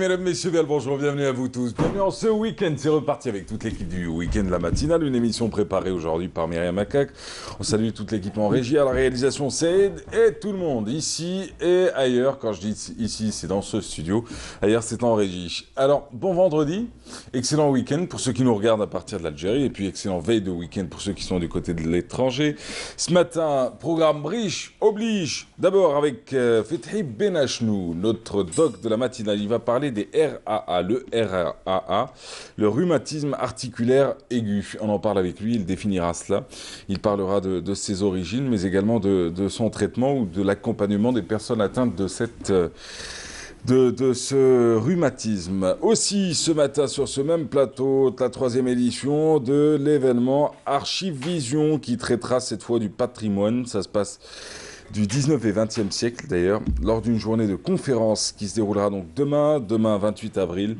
mesdames, messieurs, bien le bonjour, bienvenue à vous tous. Bienvenue en ce week-end, c'est reparti avec toute l'équipe du week-end La Matinale, une émission préparée aujourd'hui par Myriam Makak. On salue toute l'équipe en régie, à la réalisation Saïd et tout le monde, ici et ailleurs. Quand je dis ici, c'est dans ce studio, ailleurs c'est en régie. Alors, bon vendredi, excellent week-end pour ceux qui nous regardent à partir de l'Algérie, et puis excellent veille de week-end pour ceux qui sont du côté de l'étranger. Ce matin, programme riche, oblige, d'abord avec Fethi Benachnou, notre doc de la matinale. Il va parler des RAA, le RAA, le rhumatisme articulaire aigu. On en parle avec lui, il définira cela. Il parlera de ses origines, mais également de son traitement ou de l'accompagnement des personnes atteintes de ce rhumatisme. Aussi, ce matin, sur ce même plateau, la 3e édition de l'événement Archive Vision, qui traitera cette fois du patrimoine. Ça se passe du 19 et 20e siècle d'ailleurs, lors d'une journée de conférence qui se déroulera donc demain 28 avril,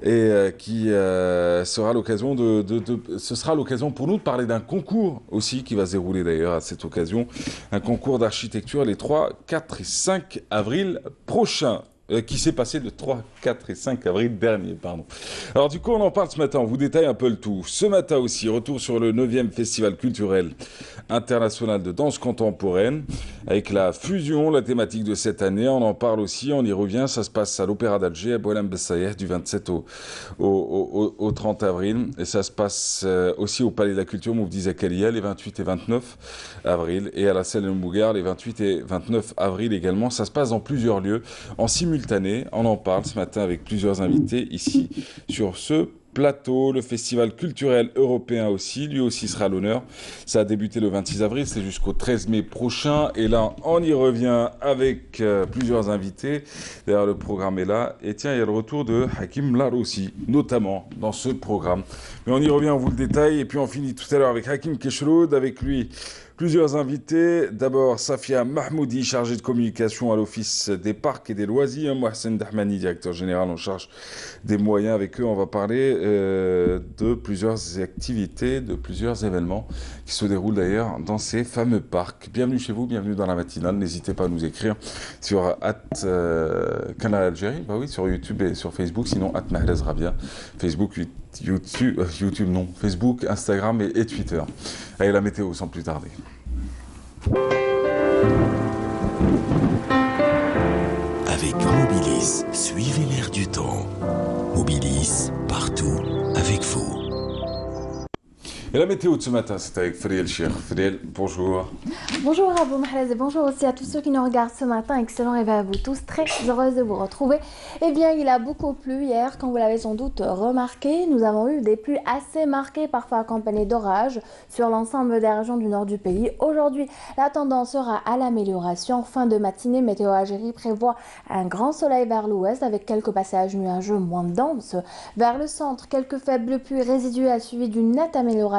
et qui sera l'occasion ce sera l'occasion pour nous de parler d'un concours aussi qui va se dérouler d'ailleurs à cette occasion, un concours d'architecture les 3, 4 et 5 avril prochains. Qui s'est passé le 3, 4 et 5 avril dernier, pardon. Alors du coup, on en parle ce matin, on vous détaille un peu le tout. Ce matin aussi, retour sur le 9e Festival culturel international de danse contemporaine, avec la fusion, la thématique de cette année. On en parle aussi, on y revient, ça se passe à l'Opéra d'Alger, à Boualem Bessaïeh, du 27 au 30 avril. Et ça se passe aussi au Palais de la Culture, Moufdi Zakaria, les 28 et 29 avril. Et à la Salle de Mbougar, les 28 et 29 avril également. Ça se passe dans plusieurs lieux, en simultané. On en parle ce matin avec plusieurs invités ici sur ce plateau. Le festival culturel européen aussi, lui aussi sera à l'honneur. Ça a débuté le 26 avril, c'est jusqu'au 13 mai prochain. Et là, on y revient avec plusieurs invités. D'ailleurs, le programme est là. Et tiens, il y a le retour de Hakim Laroussi, notamment dans ce programme. Mais on y revient, on vous le détaille. Et puis on finit tout à l'heure avec Hakim Keshroud, avec lui plusieurs invités. D'abord, Safia Mahmoudi, chargée de communication à l'Office des parcs et des loisirs. Mohsen Dahmani, directeur général en charge des moyens. Avec eux, on va parler de plusieurs activités, de plusieurs événements qui se déroulent d'ailleurs dans ces fameux parcs. Bienvenue chez vous, bienvenue dans la matinale. N'hésitez pas à nous écrire sur Canal Algérie, bah oui, sur YouTube et sur Facebook, sinon @Mahrez Rabia, Facebook, YouTube non, Facebook, Instagram et Twitter. Allez, la météo sans plus tarder. Avec Mobilis, suivez l'air du temps. Mobilis, partout, avec vous. Et la météo de ce matin, c'est avec Friel Chir. Friel, bonjour. Bonjour à vous Mahrez et bonjour aussi à tous ceux qui nous regardent ce matin. Excellent réveil à vous tous, très heureuse de vous retrouver. Eh bien, il a beaucoup plu hier, comme vous l'avez sans doute remarqué. Nous avons eu des pluies assez marquées, parfois accompagnées d'orages, sur l'ensemble des régions du nord du pays. Aujourd'hui, la tendance sera à l'amélioration. Fin de matinée, Météo Algérie prévoit un grand soleil vers l'ouest avec quelques passages nuageux moins denses. Vers le centre, quelques faibles pluies résiduelles suivies d'une nette amélioration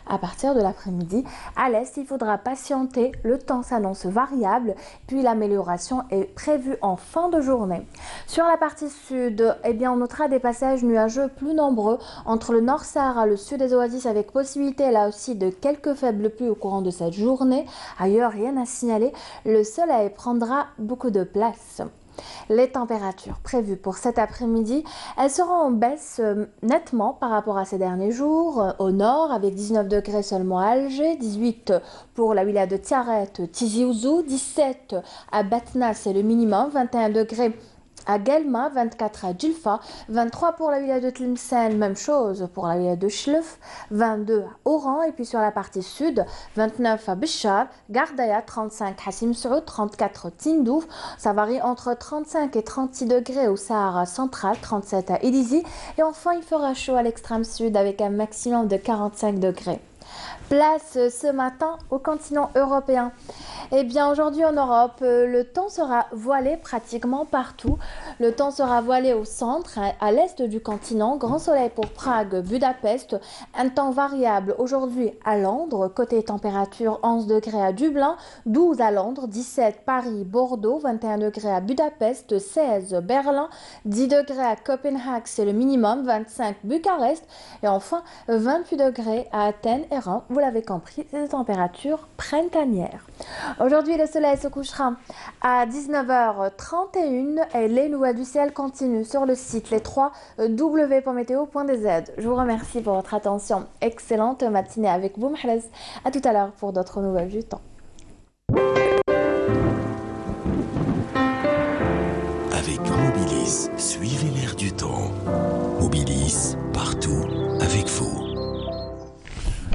à partir de l'après-midi. À l'est, il faudra patienter, le temps s'annonce variable, puis l'amélioration est prévue en fin de journée. Sur la partie sud, eh bien, on notera des passages nuageux plus nombreux entre le Nord Sahara, le sud des oasis, avec possibilité là aussi de quelques faibles pluies au courant de cette journée. Ailleurs, rien à signaler, le soleil prendra beaucoup de place. Les températures prévues pour cet après-midi, elles seront en baisse nettement par rapport à ces derniers jours. Au nord, avec 19 degrés seulement à Alger, 18 pour la wilaya de Tiaret, Tizi Ouzou, 17 à Batna, c'est le minimum, 21 degrés à Guelma, 24 à Djilfa, 23 pour la wilaya de Tlemcen, même chose pour la wilaya de Chlef, 22 à Oran, et puis sur la partie sud, 29 à Béchar, Gardaya, 35 Hassim Saoud, 34 Tindouf, ça varie entre 35 et 36 degrés au Sahara central, 37 à Elizi, et enfin il fera chaud à l'extrême sud avec un maximum de 45 degrés. Place ce matin au continent européen. Eh bien aujourd'hui en Europe, le temps sera voilé pratiquement partout. Le temps sera voilé au centre, à l'est du continent. Grand soleil pour Prague, Budapest. Un temps variable aujourd'hui à Londres. Côté température, 11 degrés à Dublin, 12 à Londres, 17 Paris, Bordeaux, 21 degrés à Budapest, 16 Berlin, 10 degrés à Copenhague, c'est le minimum, 25 Bucarest. Et enfin 28 degrés à Athènes et espérant, vous l'avez compris, des températures printanières. Aujourd'hui, le soleil se couchera à 19h31 et les nouvelles du ciel continuent sur le site les 3 w.meteo.dz. Je vous remercie pour votre attention. Excellente matinée avec vous, Mahrez. À tout à l'heure pour d'autres nouvelles du temps. Avec Mobilis, suivez l'air du temps. Mobilis, partout, avec vous.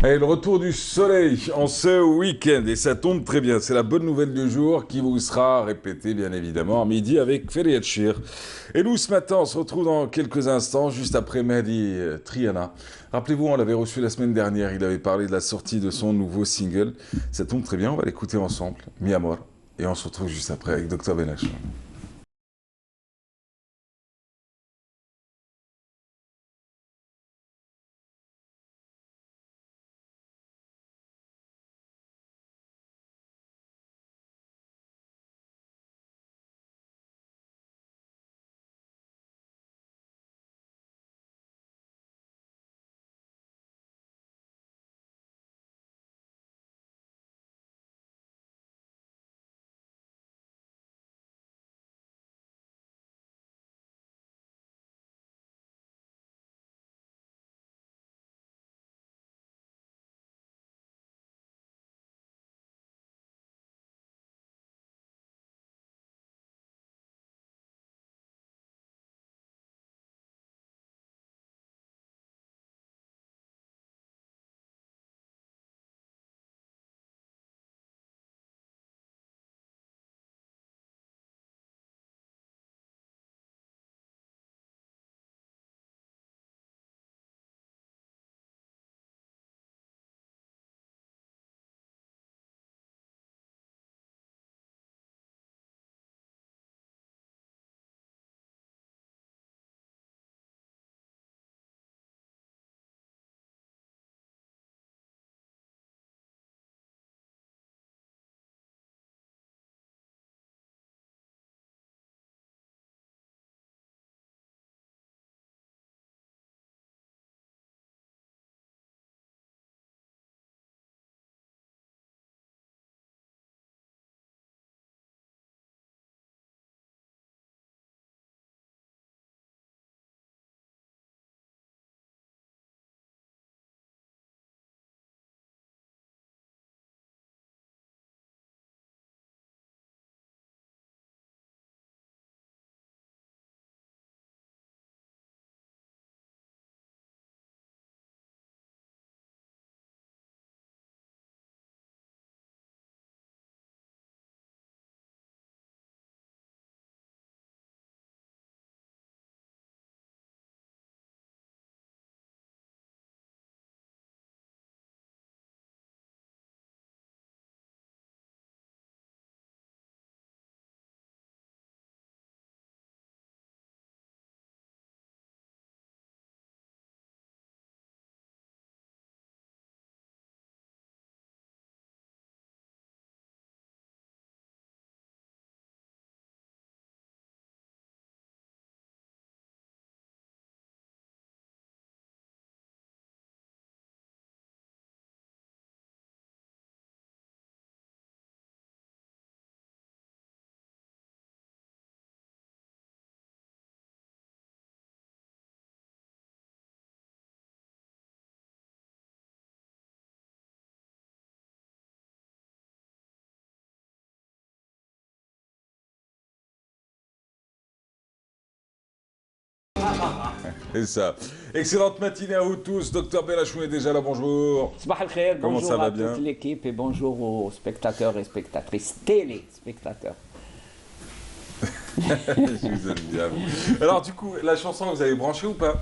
Et le retour du soleil en ce week-end, et ça tombe très bien, c'est la bonne nouvelle du jour qui vous sera répétée bien évidemment à midi avec Feriat Chir. Et nous ce matin on se retrouve dans quelques instants, juste après Mehdi Triana. Rappelez-vous, on l'avait reçu la semaine dernière, il avait parlé de la sortie de son nouveau single. Ça tombe très bien, on va l'écouter ensemble, Mi Amor, et on se retrouve juste après avec Dr Benachou. C'est ça. Excellente matinée à vous tous. Docteur Benachou est déjà là, bonjour. Sabah al-Khair, Comment bonjour ça va à bien toute l'équipe et bonjour aux spectateurs et spectatrices, téléspectateurs. Je vous aime bien. Alors du coup, la chanson, vous avez branché ou pas?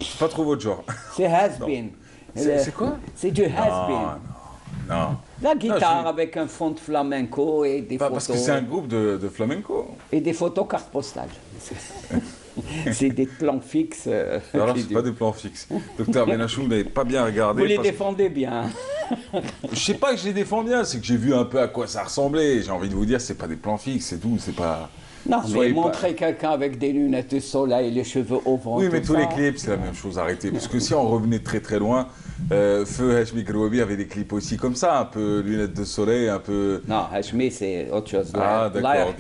C'est pas trop votre genre. C'est has-been. C'est quoi? C'est du has-been. Non. La guitare avec un fond de flamenco et des Pas photos. parce que c'est un groupe de flamenco. Et des photos carte postale. C'est des plans fixes. Alors c'est pas des plans fixes. Docteur Benachou, vous n'avez pas bien regardé. Vous les défendez bien. Je sais pas que je les défends bien, c'est que j'ai vu un peu à quoi ça ressemblait. J'ai envie de vous dire, c'est pas des plans fixes, c'est tout. C'est pas. Non, mais Soyez pas- montrer quelqu'un avec des lunettes de soleil, les cheveux au vent. Oui, mais tout tous les ça. clips, c'est la même chose, arrêtez. Parce que si on revenait très très loin, Feu Hachmi Grouabi avait des clips aussi comme ça, un peu lunettes de soleil, un peu... Non, Hachmi, c'est autre chose. Ah, d'accord, ok.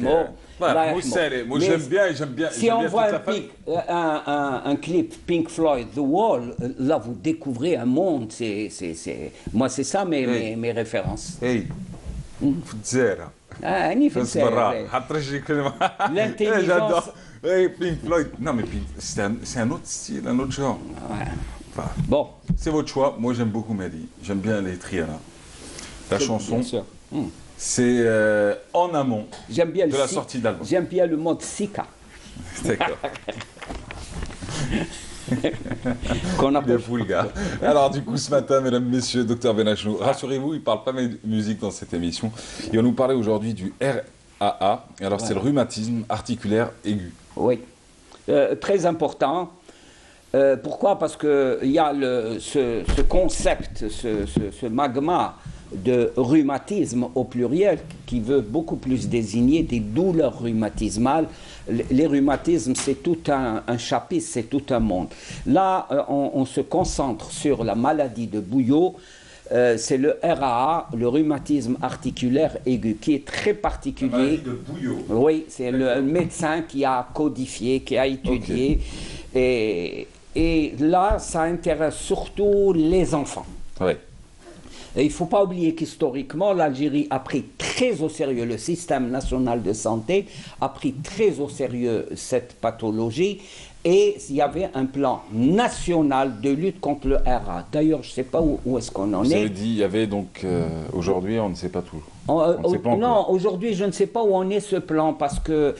Moi, Mais j'aime bien, et j'aime bien. Si j'aime on bien voit toute la famille. un clip Pink Floyd, The Wall, là vous découvrez un monde. Moi, c'est ça mes références. Hey, في الجزائر أني في فاس برا الجزائر. حط رجلي كلمة L'intelligence. J'adore. Hey, Pink Floyd. Non, mais c'est un autre style, un autre genre. Ouais. Enfin, Bon, c'est votre choix. Moi, j'aime beaucoup Mehdi. J'aime bien les Triana. La chanson, bien sûr. c'est en amont J'aime bien de la sortie de l'album. J'aime bien le mode Sika. D'accord. Qu'on Il est appelle. fou, le gars. Alors, du coup, ce matin, mesdames, messieurs, docteur Benachnou, rassurez-vous, il ne parle pas de musique dans cette émission. Il va nous parler aujourd'hui du RAA. Alors, c'est le rhumatisme articulaire aigu. Oui. Très important. Pourquoi? Parce qu'il y a ce concept, ce magma de rhumatisme au pluriel qui veut beaucoup plus désigner des douleurs rhumatismales. Les rhumatismes, c'est tout un chapitre, c'est tout un monde. Là, on se concentre sur la maladie de Bouillot. C'est le RAA, le rhumatisme articulaire aigu, qui est très particulier. de Bouillot. Oui, c'est le médecin qui a codifié, qui a étudié. Et là, ça intéresse surtout les enfants. Oui. Et il ne faut pas oublier qu'historiquement, l'Algérie a pris très au sérieux, le système national de santé a pris très au sérieux cette pathologie. Et il y avait un plan national de lutte contre le RA. D'ailleurs, je ne sais pas où est-ce qu'on en Vous est. avez dit, il y avait donc, aujourd'hui, on ne sait pas tout. ne sait pas encore. Non, aujourd'hui, je ne sais pas où en est ce plan parce que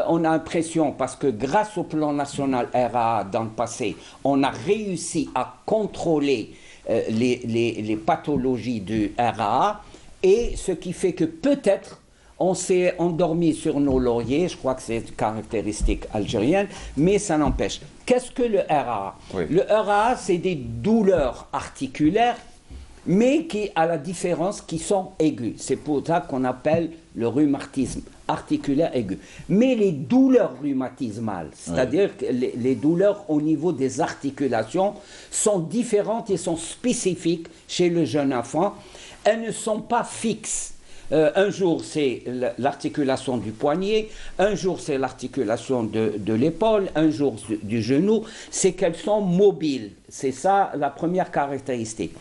on a l'impression, parce que grâce au plan national RA dans le passé, on a réussi à contrôler les pathologies du RA, et ce qui fait que peut-être on s'est endormi sur nos lauriers, je crois que c'est une caractéristique algérienne, mais ça n'empêche. Qu'est-ce que le RA? Oui. Le RA, c'est des douleurs articulaires, mais qui, à la différence, qui sont aiguës. C'est pour ça qu'on appelle le rhumatisme articulaire aigu. Mais les douleurs rhumatismales, c'est-à-dire que les douleurs au niveau des articulations, sont différentes et sont spécifiques chez le jeune enfant. Elles ne sont pas fixes. Un jour, c'est l'articulation du poignet, un jour, c'est l'articulation de l'épaule, un jour du genou. C'est qu'elles sont mobiles. C'est ça la première caractéristique.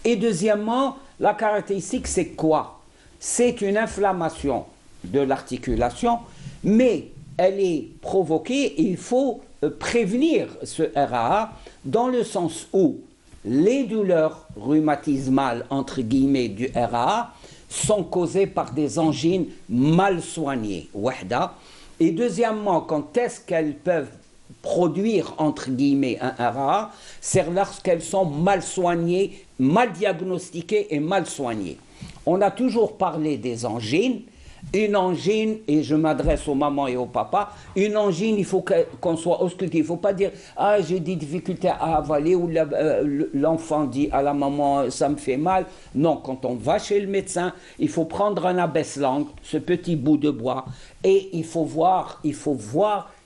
Et deuxièmement, la caractéristique, c'est quoi? C'est une inflammation de l'articulation, mais elle est provoquée et il faut prévenir ce RAA dans le sens où les douleurs rhumatismales, entre guillemets, du RAA sont causées par des angines mal soignées. Wahda. Et deuxièmement, quand est-ce qu'elles peuvent produire, entre guillemets, un RAA? C'est lorsqu'elles sont mal soignées, mal diagnostiquées et mal soignées. On a toujours parlé des angines. Une angine, et je m'adresse aux mamans et aux papas, une angine, il faut qu'on soit ausculté. Il ne faut pas dire « Ah, j'ai des difficultés à avaler » ou l'enfant dit à la maman « Ça me fait mal ». Non, quand on va chez le médecin, il faut prendre un abaisse-langue, ce petit bout de bois, et il faut voir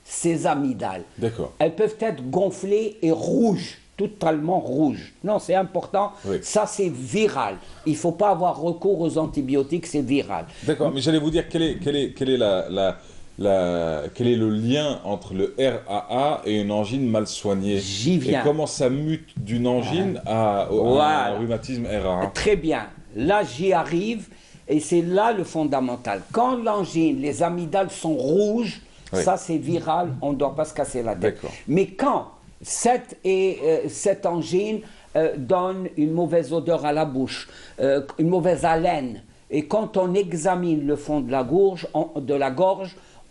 ses amygdales. D'accord. Elles peuvent être gonflées et rouges, totalement rouges. Non, c'est important. Oui. Ça, c'est viral. Il ne faut pas avoir recours aux antibiotiques, c'est viral. D'accord, mais j'allais vous dire quel est le lien entre le RAA et une angine mal soignée? J'y viens. Et comment ça mute d'une angine à un rhumatisme RAA? Très bien. Là, j'y arrive. Et c'est là le fondamental. Quand l'angine, les amygdales sont rouges, ça c'est viral, on ne doit pas se casser la tête. Mais quand cette angine donne une mauvaise odeur à la bouche, une mauvaise haleine, et quand on examine le fond de la gorge,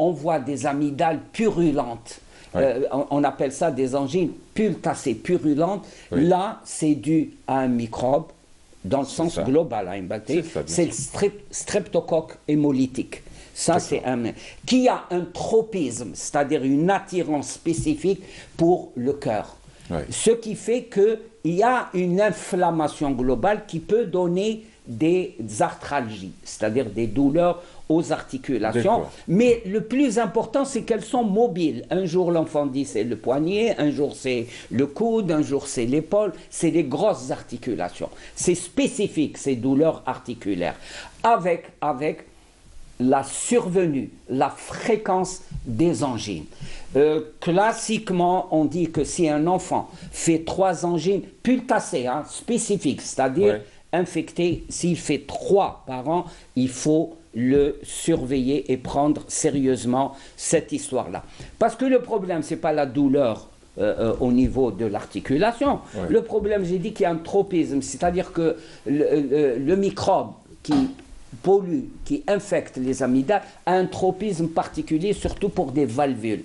on voit des amygdales purulentes. On appelle ça des angines pultacées, purulentes. Là, c'est dû à un microbe, dans le sens global, à une bactérie. C'est le streptocoque hémolytique. Ça, c'est qui a un tropisme, c'est-à-dire une attirance spécifique pour le cœur. Ce qui fait qu'il y a une inflammation globale qui peut donner des arthralgies, c'est-à-dire des douleurs aux articulations. Mais le plus important, c'est qu'elles sont mobiles. Un jour, l'enfant dit c'est le poignet, un jour c'est le coude, un jour c'est l'épaule. C'est les grosses articulations. C'est spécifique, ces douleurs articulaires. Avec la survenue, la fréquence des angines. Classiquement, on dit que si un enfant fait 3 angines pultacées, spécifiques, c'est-à-dire infectées, s'il fait 3 par an, il faut le surveiller et prendre sérieusement cette histoire-là. Parce que le problème, ce n'est pas la douleur au niveau de l'articulation. Le problème, j'ai dit qu'il y a un tropisme, c'est-à-dire que le microbe qui pollue, qui infecte les amygdales, a un tropisme particulier, surtout pour des valvules.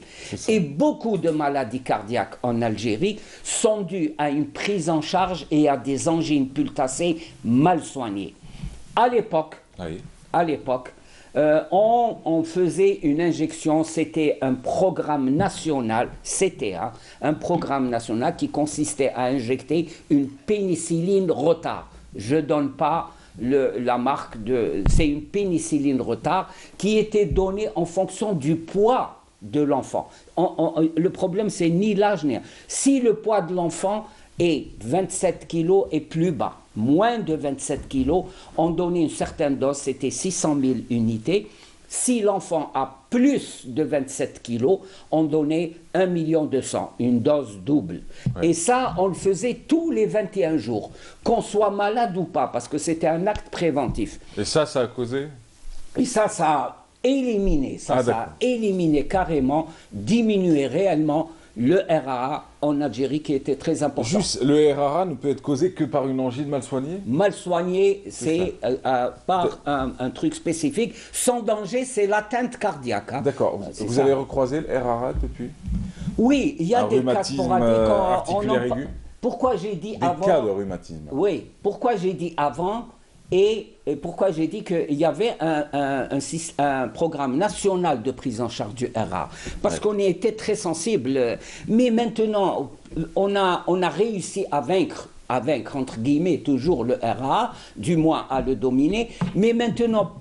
Et beaucoup de maladies cardiaques en Algérie sont dues à une prise en charge et à des angines pultacées mal soignées. À l'époque, on faisait une injection, c'était un programme national, un programme national qui consistait à injecter une pénicilline retard. Je ne donne pas la marque c'est une pénicilline retard qui était donnée en fonction du poids de l'enfant. Le problème, c'est ni l'âge ni... Si le poids de l'enfant est 27 kg et plus bas, moins de 27 kg, on donnait une certaine dose, c'était 600 000 unités. Si l'enfant a plus de 27 kg, on donnait 1 200 000, une dose double. Et ça, on le faisait tous les 21 jours, qu'on soit malade ou pas, parce que c'était un acte préventif. Et ça a causé? Et ça a éliminé, ça a éliminé carrément, diminué réellement le RAA en Algérie qui était très important. Juste, le RAA ne peut être causé que par une angine mal soignée? Mal soignée, c'est par un truc spécifique. Sans danger, c'est l'atteinte cardiaque. D'accord. Vous avez recroisé le RAA depuis? Oui, il y a des cas sporadiques. Articulaire aigu? Pourquoi j'ai dit avant? Des cas de rhumatisme. Oui. Pourquoi j'ai dit avant? Et pourquoi j'ai dit qu'il y avait un programme national de prise en charge du RA? Parce qu'on y était très sensible. Mais maintenant, on a réussi à vaincre, entre guillemets, toujours le RA, du moins à le dominer. Mais maintenant,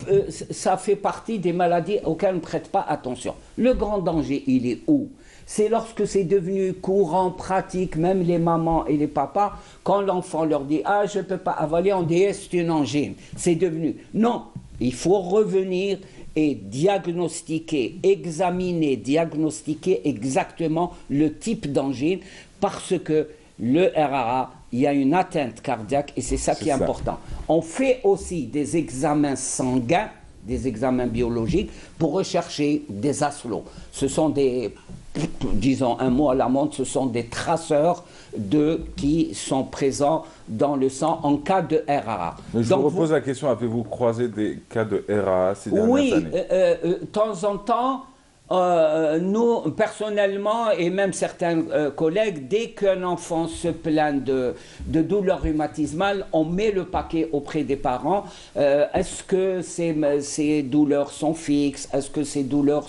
ça fait partie des maladies auxquelles on ne prête pas attention. Le grand danger, il est où? C'est lorsque c'est devenu courant, pratique, même les mamans et les papas, quand l'enfant leur dit « Ah, je ne peux pas avaler », on dit « C'est une angine ». C'est devenu... Non, il faut revenir et diagnostiquer, examiner, diagnostiquer exactement le type d'angine, parce que le RAA, il y a une atteinte cardiaque et c'est ça qui est important. On fait aussi des examens sanguins, des examens biologiques, pour rechercher des aslos. Ce sont des... disons un mot à la mode, ce sont des traceurs qui sont présents dans le sang en cas de RAA. Mais je vous repose la question, avez-vous croisé des cas de RAA ces dernières années? Oui, de temps en temps, nous, personnellement, et même certains collègues, dès qu'un enfant se plaint de douleurs rhumatismales, on met le paquet auprès des parents. Est-ce que ces douleurs sont fixes? Est-ce que ces douleurs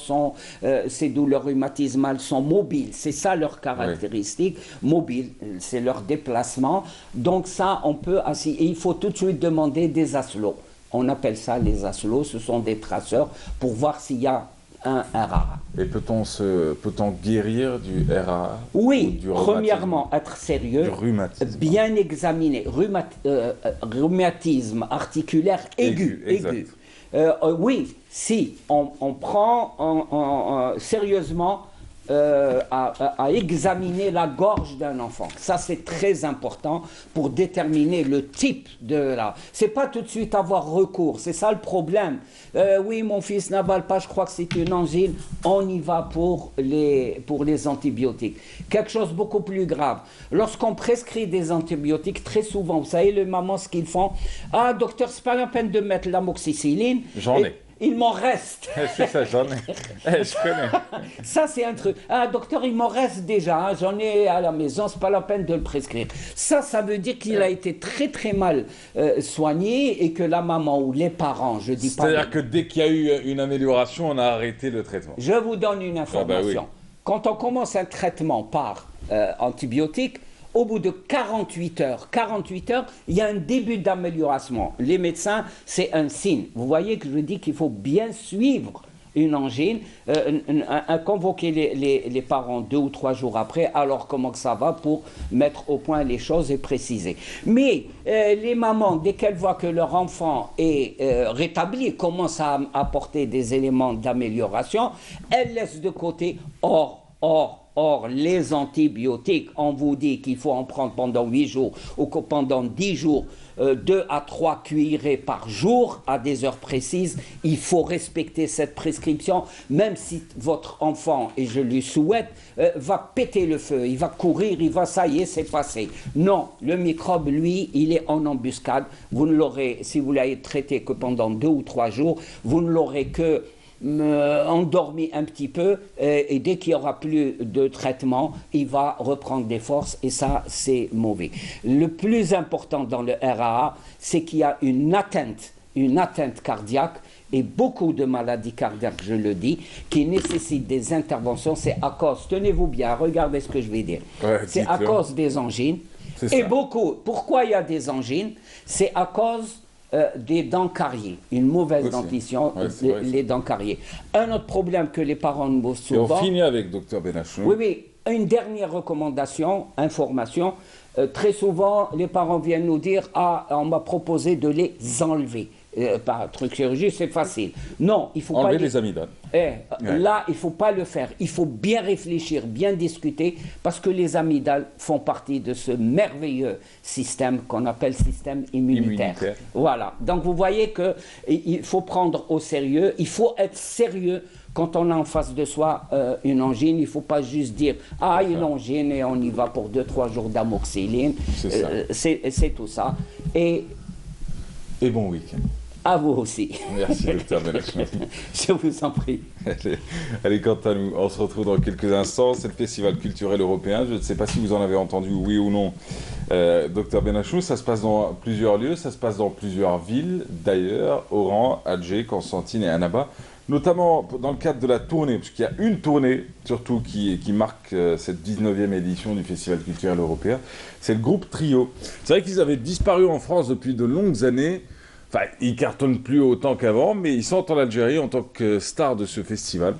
rhumatismales sont mobiles? C'est ça leur caractéristique, mobile, c'est leur déplacement. Donc ça, on peut... Et il faut tout de suite demander des aslos. On appelle ça les aslos, ce sont des traceurs pour voir s'il y a un RAA. Et peut-on guérir du RAA? Oui, premièrement, être sérieux, bien examiner, rhumatisme articulaire aigu. Oui, si on prend sérieusement à examiner la gorge d'un enfant. Ça, c'est très important pour déterminer le type de la... C'est pas tout de suite avoir recours, c'est ça le problème. Oui, mon fils n'avale pas, je crois que c'est une angine. On y va pour les antibiotiques. Quelque chose de beaucoup plus grave. Lorsqu'on prescrit des antibiotiques, très souvent, vous savez, les mamans, ce qu'ils font, « Ah, docteur, c'est pas la peine de mettre l'amoxicilline. » J'en ai. Il m'en reste. C'est ça, j'en ai. Je connais. Ça, c'est un truc. Ah, docteur, il m'en reste déjà. Hein, j'en ai à la maison, c'est pas la peine de le prescrire. Ça veut dire qu'il a été très, très mal soigné et que la maman ou les parents, je dis pas... C'est-à-dire que dès qu'il y a eu une amélioration, on a arrêté le traitement. Je vous donne une information. Oui. Quand on commence un traitement par antibiotique, au bout de 48 heures, il y a un début d'amélioration. Les médecins, c'est un signe. Vous voyez que je dis qu'il faut bien suivre une angine, convoquer les parents 2 ou 3 jours après, alors comment que ça va, pour mettre au point les choses et préciser. Mais les mamans, dès qu'elles voient que leur enfant est rétabli, commence à apporter des éléments d'amélioration, elles laissent de côté. Or, les antibiotiques, on vous dit qu'il faut en prendre pendant 8 jours ou que pendant 10 jours, 2 à 3 cuillerées par jour à des heures précises. Il faut respecter cette prescription, même si votre enfant, et je lui souhaite, va péter le feu, il va courir, ça y est, c'est passé. Non, le microbe, lui, il est en embuscade. Vous ne l'aurez, si vous l'avez traité que pendant 2 ou 3 jours, vous ne l'aurez que endormi un petit peu, et dès qu'il n'y aura plus de traitement, il va reprendre des forces, et ça, c'est mauvais. Le plus important dans le RAA, c'est qu'il y a une atteinte cardiaque, et beaucoup de maladies cardiaques, je le dis, qui nécessitent des interventions. C'est à cause, tenez-vous bien, regardez ce que je vais dire, c'est à cause des angines, et beaucoup. Pourquoi il y a des angines? C'est à cause des dents cariées, une mauvaise dentition, les dents cariées. Un autre problème que les parents nous posent souvent... Et on finit avec Dr Benachou. Oui, une dernière recommandation, information. Très souvent, les parents viennent nous dire « Ah, on m'a proposé de les enlever ». Par truc chirurgie, c'est facile. Non, il faut enlever pas... les amygdales. Là, il ne faut pas le faire. Il faut bien réfléchir, bien discuter, parce que les amygdales font partie de ce merveilleux système qu'on appelle système immunitaire. Voilà. Donc, vous voyez qu'il faut prendre au sérieux, il faut être sérieux quand on a en face de soi une angine. Il ne faut pas juste dire « Ah, une angine et on y va pour 2-3 jours d'amoxicilline ». C'est tout ça. Et bon week-end. À vous aussi. Merci, Dr Benachou. Je vous en prie. Allez, quant à nous, on se retrouve dans quelques instants. C'est le Festival culturel européen. Je ne sais pas si vous en avez entendu, oui ou non, Dr Benachou. Ça se passe dans plusieurs lieux, ça se passe dans plusieurs villes, d'ailleurs, Oran, Alger, Constantine et Annaba. Notamment dans le cadre de la tournée, puisqu'il y a une tournée, surtout, qui marque cette 19e édition du Festival culturel européen. C'est le groupe Trio. C'est vrai qu'ils avaient disparu en France depuis de longues années. Enfin, ils cartonnent plus autant qu'avant, mais ils sont en Algérie en tant que stars de ce festival.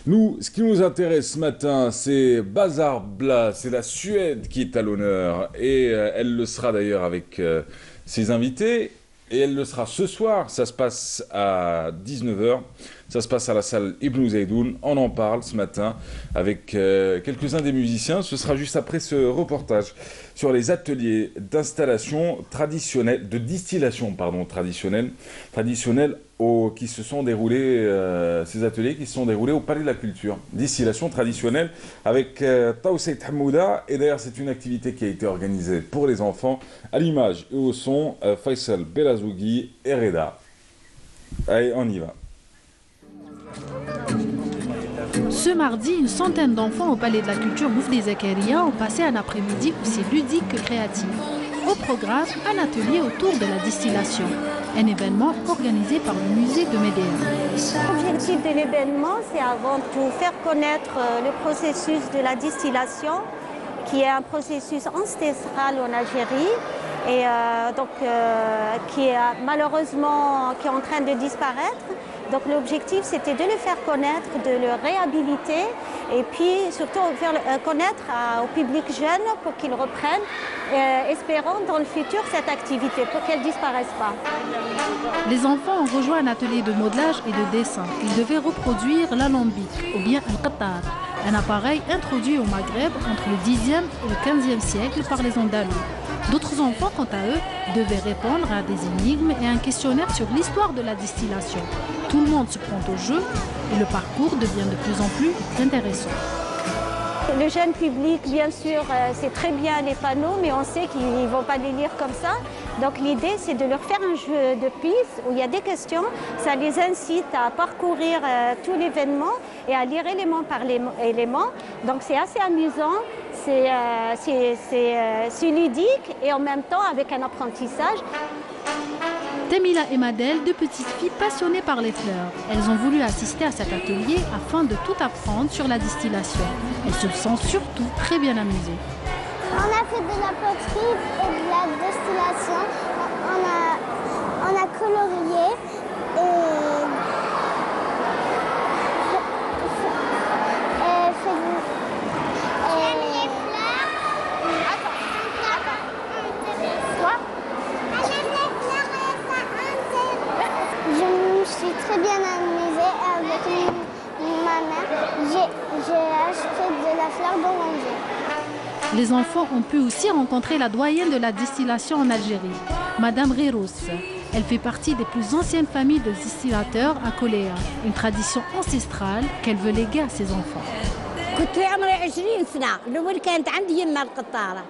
Nous, ce qui nous intéresse ce matin, c'est Bazar Bla, c'est la Suède qui est à l'honneur, et elle le sera d'ailleurs avec ses invités, et elle le sera ce soir. Ça se passe à 19h, ça se passe à la salle Ibn Zaydoun. On en parle ce matin avec quelques-uns des musiciens. Ce sera juste après ce reportage sur les ateliers d'installation traditionnelle, de distillation traditionnelle qui se sont déroulés, ces ateliers qui se sont déroulés au Palais de la Culture. Distillation traditionnelle avec Taousseit Hamouda, et d'ailleurs c'est une activité qui a été organisée pour les enfants, à l'image et au son, Faisal Belazougi et Reda. Allez, on y va. Ce mardi, une centaine d'enfants au Palais de la Culture Boufdi Zakaria ont passé un après-midi aussi ludique que créatif. Au programme, un atelier autour de la distillation, un événement organisé par le musée de Médéa. L'objectif de l'événement, c'est avant tout faire connaître le processus de la distillation, qui est un processus ancestral en Algérie et qui est malheureusement en train de disparaître. Donc l'objectif, c'était de le faire connaître, de le réhabiliter et puis surtout faire connaître au public jeune pour qu'il reprenne, espérant dans le futur cette activité, pour qu'elle ne disparaisse pas. Les enfants ont rejoint un atelier de modelage et de dessin. Ils devaient reproduire l'alambic, ou bien un qatar, un appareil introduit au Maghreb entre le 10e et le 15e siècle par les Andalous. D'autres enfants, quant à eux, devaient répondre à des énigmes et un questionnaire sur l'histoire de la distillation. Tout le monde se prend au jeu et le parcours devient de plus en plus intéressant. Le jeune public, bien sûr, c'est très bien les panneaux, mais on sait qu'ils ne vont pas les lire comme ça. Donc l'idée, c'est de leur faire un jeu de pistes où il y a des questions. Ça les incite à parcourir tout l'événement et à lire élément par élément. Donc c'est assez amusant, c'est ludique et en même temps avec un apprentissage. Temila et Madel, deux petites filles passionnées par les fleurs. Elles ont voulu assister à cet atelier afin de tout apprendre sur la distillation. Elles se sont surtout très bien amusées. On a fait de la poterie et de la distillation. On a colorié et fait J'aime les fleurs. Quoi? J'aime les fleurs et ça intéresse. Je me suis très bien amusée avec ma mère. J'ai acheté de la fleur d'oranger. Les enfants ont pu aussi rencontrer la doyenne de la distillation en Algérie, Madame Rirous. Elle fait partie des plus anciennes familles de distillateurs à Koléa, une tradition ancestrale qu'elle veut léguer à ses enfants. كنت في عمري 20 سنة، الأول كانت عندي يما القطارة،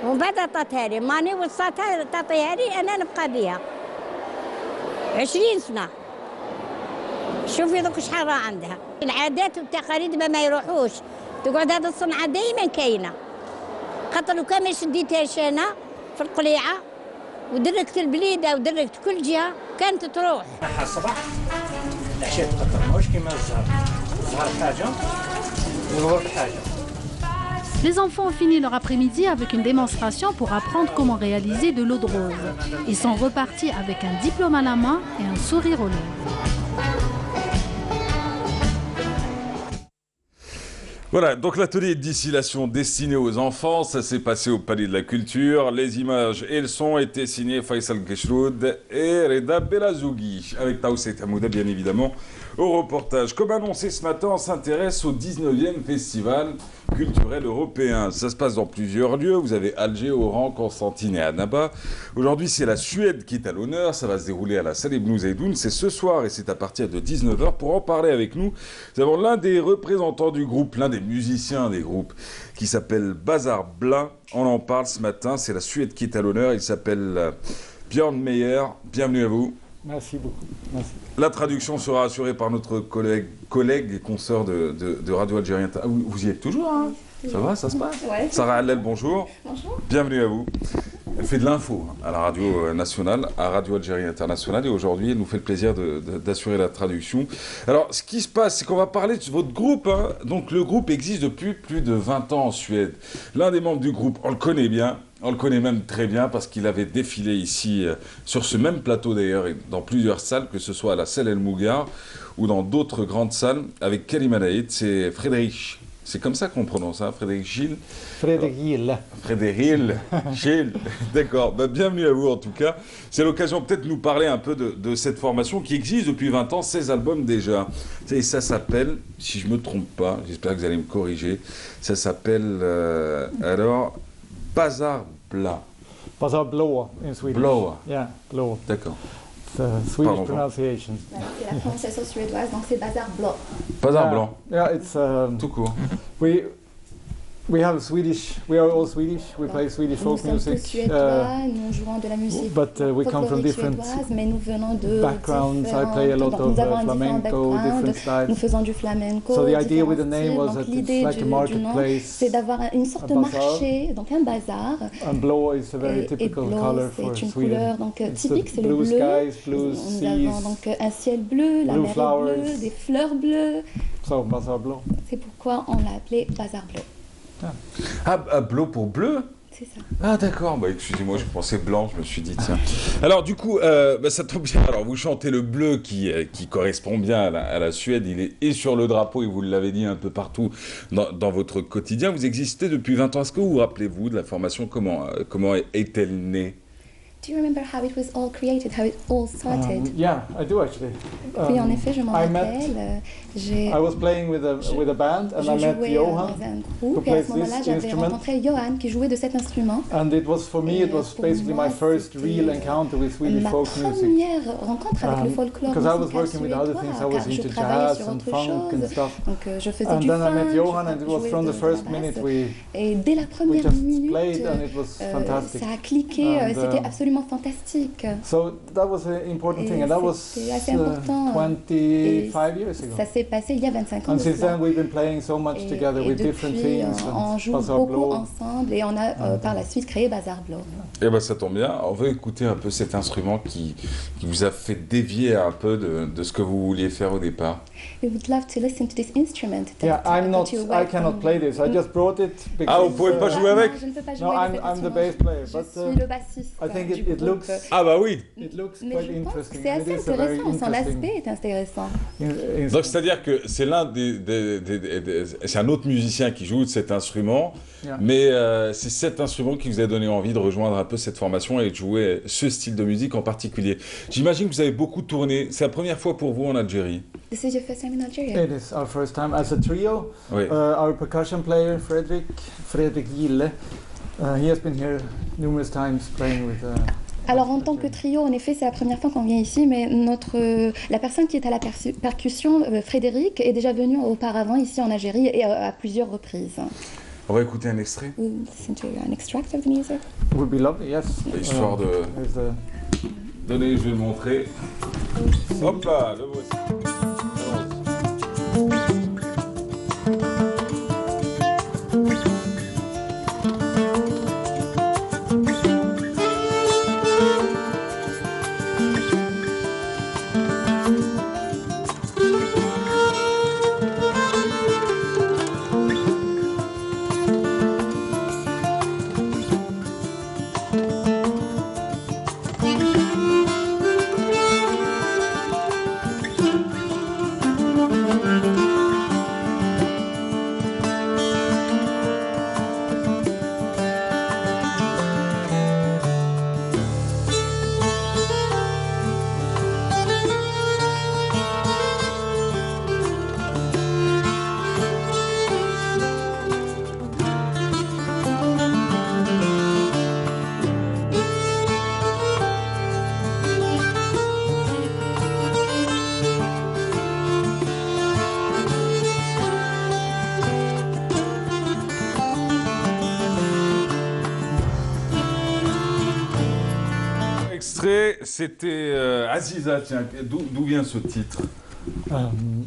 ومن بعد عطاتها لي، ماني وصاتها تعطيها لي أنا نبقى بها. 20 سنة. شوفي دوك شحال راه عندها. العادات والتقاليد ما يروحوش، تقعد هذه الصنعة دايما كاينة. خاطر لو كان ما شديتهاش أنا في القليعة ودركت البليدة ودركت كل جهة كانت تروح. الصباح العشاء تقطر ماهوش كيما الزهر، الزهر حاجة والغرب حاجة. Les enfants ont fini leur après-midi avec une démonstration pour apprendre comment réaliser de l'eau de rose. Ils sont repartis avec un diplôme à la main et un sourire aux lèvres. Voilà, donc l'atelier de distillation destiné aux enfants, ça s'est passé au Palais de la Culture. Les images et le son étaient signés Faisal Geshroud et Reda Belazougui, avec Taouset Hamouda bien évidemment au reportage. Comme annoncé ce matin, on s'intéresse au 19e Festival culturel européen. Ça se passe dans plusieurs lieux. Vous avez Alger, Oran, Constantine et Annaba. Aujourd'hui, c'est la Suède qui est à l'honneur. Ça va se dérouler à la salle Ibn Zeydoun. C'est ce soir et c'est à partir de 19h. Pour en parler avec nous, nous avons l'un des représentants du groupe, l'un des musiciens des groupes, qui s'appelle Bazar Bla. On en parle ce matin. C'est la Suède qui est à l'honneur. Il s'appelle Björn Meyer. Bienvenue à vous. Merci beaucoup. Merci. La traduction sera assurée par notre collègue et consoeur de Radio Algérienne. Ah, vous y êtes toujours, hein? Ça va, ça se passe? Ouais. Sarah Hallel, bonjour. Bonjour. Bienvenue à vous. Elle fait de l'info à la radio nationale, à Radio Algérie Internationale, et aujourd'hui, elle nous fait le plaisir d'assurer la traduction. Alors, ce qui se passe, c'est qu'on va parler de votre groupe, hein. Donc, le groupe existe depuis plus de 20 ans en Suède. L'un des membres du groupe, on le connaît bien. On le connaît même très bien parce qu'il avait défilé ici, sur ce même plateau d'ailleurs, et dans plusieurs salles, que ce soit à la Selle El Mougar ou dans d'autres grandes salles, avec Karim Anaïd. C'est Frédéric. C'est comme ça qu'on prononce, hein, Frédéric Gilles. Frédéric Gilles. Frédéric Gilles. D'accord. Ben, bienvenue à vous en tout cas. C'est l'occasion peut-être de nous parler un peu de cette formation qui existe depuis 20 ans, 16 albums déjà. Et ça s'appelle, si je ne me trompe pas, j'espère que vous allez me corriger, ça s'appelle alors Bazar Bla. Bazar Blå in Swedish. Blå. Yeah, Blå. D'accord. The Swedish pronunciation. C'est la prononciation suédoise, donc c'est Bazar Blå. Bazar Blanc. Yeah, it's tout court. We have Swedish. We are all Swedish. We play Swedish folk music. Nous sommes tous suédois, nous jouons de la musique but we come from different mais nous venons de backgrounds. I play a lot of flamenco, different styles. Nous faisons du flamenco. So the idea with the name was that it's like a marketplace. C'est d'avoir une sorte de marché, donc un bazar. And blå is a very typical color for c'est une Sweden. couleur donc typique, c'est le bleu. Blue skies, blue seas. Nous avons donc un ciel bleu, la mer est bleue, des fleurs bleues. So Bazar Blå. C'est pourquoi on l'a appelé Bazar Blå. Ah, bleu pour bleu? C'est ça. Ah d'accord, bah, excusez-moi, je pensais blanc, je me suis dit tiens. Alors du coup, ça tombe bien, alors vous chantez le bleu qui correspond bien à la Suède, il est sur le drapeau et vous l'avez dit un peu partout dans votre quotidien. Vous existez depuis 20 ans, est-ce que vous vous rappelez-vous de la formation, comment est-elle née? Do you remember how it was all created, how it all started? Yeah, I do actually. Oui, en effet, je m'en rappelle. I was playing with a band and I met Johan, who plays this instrument. J'avais rencontré Johan qui jouait de cet instrument. And it was for me, it was basically my first real encounter with Swedish folk music. Ma première rencontre avec le folklore because I was working with other things, I was into jazz and funk and stuff. Donc je faisais and du then funk, I met Johan and it was from the first minute et dès la première just minute, played and it was fantastic. Ça a cliqué, c'était absolument absolument fantastique. So that was an important thing, and that was 25 years ago. Ça s'est passé il y a 25 ans. And since then, we've been playing so much together with different things. On joue beaucoup ensemble et on a par la suite créé Bazar Blow. Eh ben ça tombe bien. On va écouter un peu cet instrument qui vous a fait dévier un peu de ce que vous vouliez faire au départ. We would love to listen to this instrument. Yeah, I cannot play this. I just brought it because. Ah, vous pouvez pas jouer avec? Je ne peux pas jouer. No, I'm the bass player. Je suis le bassiste. I think it looks. Ah bah oui. It looks Mais quite je pense que interesting. c'est assez intéressant. Son aspect est intéressant. Donc c'est-à-dire que c'est c'est un autre musicien qui joue de cet instrument, Yeah. mais c'est cet instrument qui vous a donné envie de rejoindre un peu cette formation et de jouer ce style de musique en particulier. J'imagine que vous avez beaucoup tourné. C'est la première fois pour vous en Algérie? This is your first time in Algeria? It is our first time as a trio. Oui. Our percussion player, Frederick Gille, he has been here numerous times playing with. Alors en tant que trio, en effet, c'est la première fois qu'on vient ici, mais la personne qui est à la percussion, Frédéric, est déjà venu auparavant ici en Algérie et à plusieurs reprises. On va écouter un extrait. Listen to an extract of the music. Would be lovely, yes. Histoire de... Donnez, je vais le montrer. Hop là, le voici. C'était Aziza, tiens, d'où vient ce titre?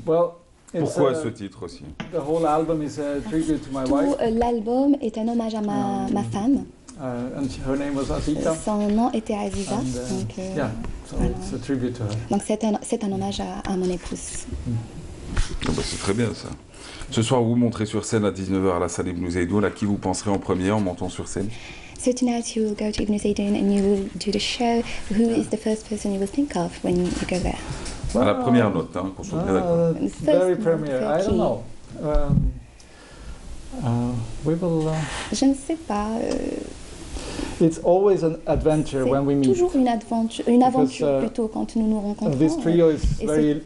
Pourquoi ce titre aussi? The whole album is a tribute to my wife. L'album est un hommage à ma femme. And her name was Azita. Son nom était Aziza. Donc, yeah, so voilà. It's a tribute to her. Donc c'est un hommage à mon épouse. Oh bah c'est très bien ça. Ce soir, vous montrez sur scène à 19h à la salle Ibn Zeidoun. À qui vous penserez en premier en montant sur scène? So tonight you will go to Ibn Zeidoun and you will do the show. Who is the first person you will think of when you go there? À la première note, hein, qu'on soit bien d'accord. Very premiere, I don't know. We will. Je ne sais pas. It's always an adventure when we meet. C'est toujours une aventure plutôt quand nous nous rencontrons. This trio is very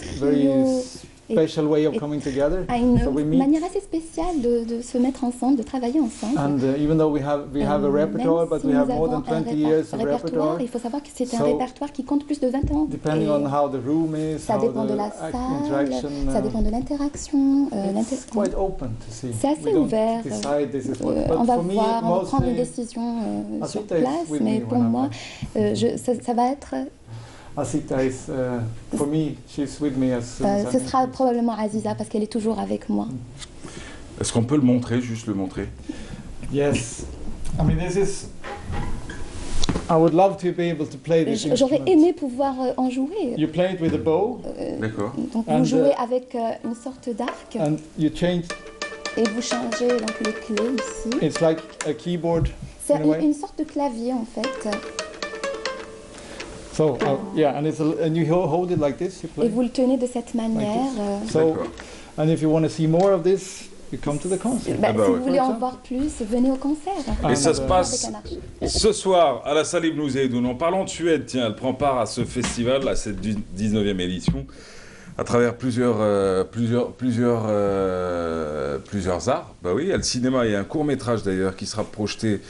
special way of coming together. So we meet. Manière assez spéciale de se mettre ensemble, de travailler ensemble. And even though we have a repertoire, but we have more than 20 years of repertoire. Il faut savoir que c'est un répertoire qui compte plus de 20 ans. Depending on how the room is, ça dépend de la salle, ça dépend de l'interaction. It's quite open to see. C'est assez ouvert. On va voir, on va prendre une décision sur place, mais pour moi, ça va être. Azita is, for me, she's with me as ce sera probablement Aziza parce qu'elle est toujours avec moi. Est-ce qu'on peut le montrer, juste le montrer? Yes. I mean, this is. I would love to be able to play this instrument. J'aurais aimé pouvoir en jouer. You play it with a bow. D'accord. Donc vous jouez avec une sorte d'arc. And you change. Et vous changez donc les clés ici. It's like a keyboard. C'est une sorte de clavier en fait. So yeah, and you hold it like this. You play. Et vous le tenez de cette manière. So, and if you want to see more of this, you come to the concert. Si vous voulez en voir plus, venez au concert. Et ça se passe ce soir à la salle Ibn Zeidoun. En parlant de Suède, tiens, elle prend part à ce festival, à cette 19e édition, à travers plusieurs arts. Bah oui, il y a le cinéma, il y a un court-métrage d'ailleurs qui sera projeté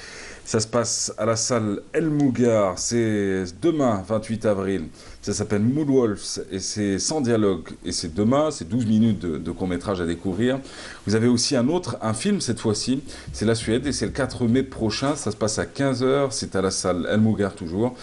Ça se passe à la salle El Mougar, c'est demain, 28 avril. Ça s'appelle Moonwolves et c'est sans dialogue. Et c'est demain, c'est 12 minutes de court-métrage à découvrir. Vous avez aussi un film cette fois-ci, c'est la Suède et c'est le 4 mai prochain. Ça se passe à 15h, c'est à la salle El Mougar toujours.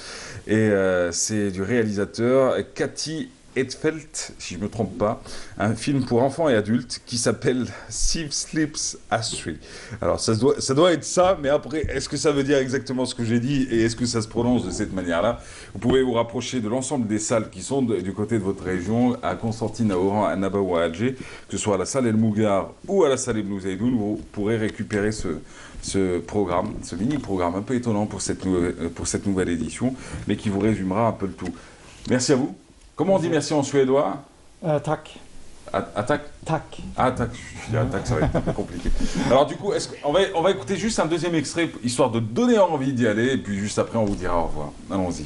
Et c'est du réalisateur Cathy Edfeldt, si je ne me trompe pas, un film pour enfants et adultes qui s'appelle Steve Sleeps Astray. Alors ça doit être ça, mais après, est-ce que ça veut dire exactement ce que j'ai dit et est-ce que ça se prononce de cette manière-là? Vous pouvez vous rapprocher de l'ensemble des salles qui sont du côté de votre région, à Constantine, à Oran, à Naba ou à Alger, que ce soit à la salle El Mougar ou à la salle Ibn Zaydoun, vous pourrez récupérer ce programme, ce mini-programme un peu étonnant pour cette nouvelle édition, mais qui vous résumera un peu le tout. Merci à vous. Comment on dit merci en suédois? Tack. Attaque? Tack. Ah, tack. Je dis attaque, ça va être un peu compliqué. Alors du coup, on va écouter juste un deuxième extrait, histoire de donner envie d'y aller, et puis juste après, on vous dira au revoir. Allons-y.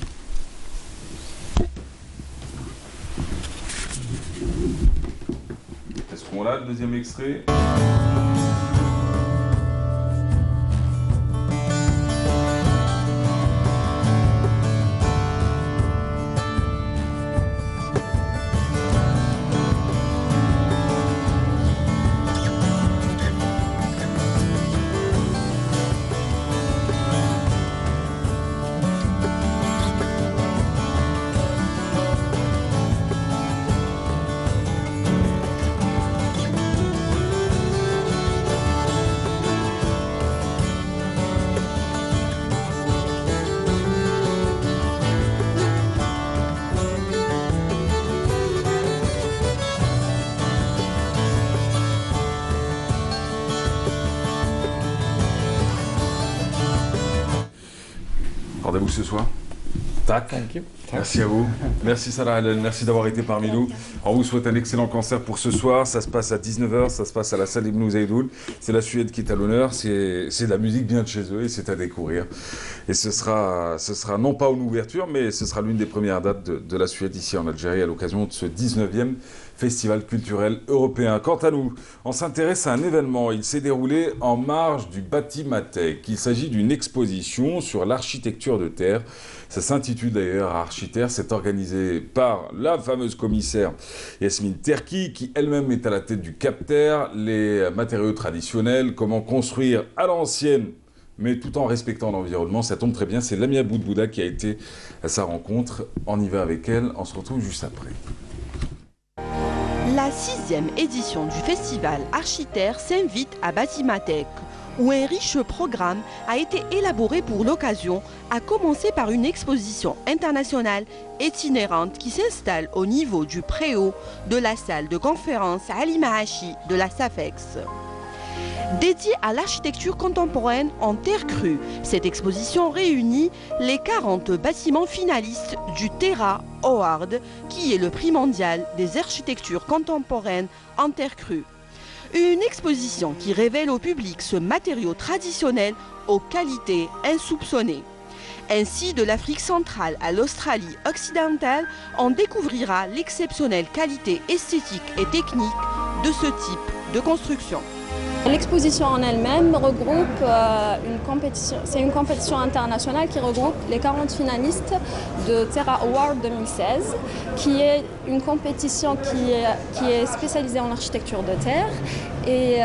Est-ce qu'on a le deuxième extrait? Rendez-vous ce soir. Tac. Thank you. Merci à vous. Merci Salah Hallel, merci d'avoir été parmi nous. On vous souhaite un excellent concert pour ce soir. Ça se passe à 19h, ça se passe à la salle Ibn Zaydoun. C'est la Suède qui est à l'honneur. C'est de la musique bien de chez eux et c'est à découvrir. Et ce sera non pas une ouverture, mais ce sera l'une des premières dates de la Suède ici en Algérie à l'occasion de ce 19e Festival culturel européen. Quant à nous, on s'intéresse à un événement. Il s'est déroulé en marge du Batimatek. Il s'agit d'une exposition sur l'architecture de terre. Ça s'intitule d'ailleurs Architerre. C'est organisé par la fameuse commissaire Yasmine Terki, qui elle-même est à la tête du Capter, les matériaux traditionnels, comment construire à l'ancienne, mais tout en respectant l'environnement. Ça tombe très bien, c'est Lamia Boudbouda qui a été à sa rencontre. On y va avec elle, on se retrouve juste après. La 6e édition du festival Architerre s'invite à Batimatek, où un riche programme a été élaboré pour l'occasion, à commencer par une exposition internationale itinérante qui s'installe au niveau du préau de la salle de conférence Ali Mahachi de la SAFEX. Dédiée à l'architecture contemporaine en terre crue, cette exposition réunit les 40 bâtiments finalistes du Terra Award, qui est le prix mondial des architectures contemporaines en terre crue. Une exposition qui révèle au public ce matériau traditionnel aux qualités insoupçonnées. Ainsi, de l'Afrique centrale à l'Australie occidentale, on découvrira l'exceptionnelle qualité esthétique et technique de ce type de construction. L'exposition en elle-même regroupe une compétition internationale qui regroupe les 40 finalistes de Terra Award 2016, qui est une compétition qui est spécialisée en architecture de terre et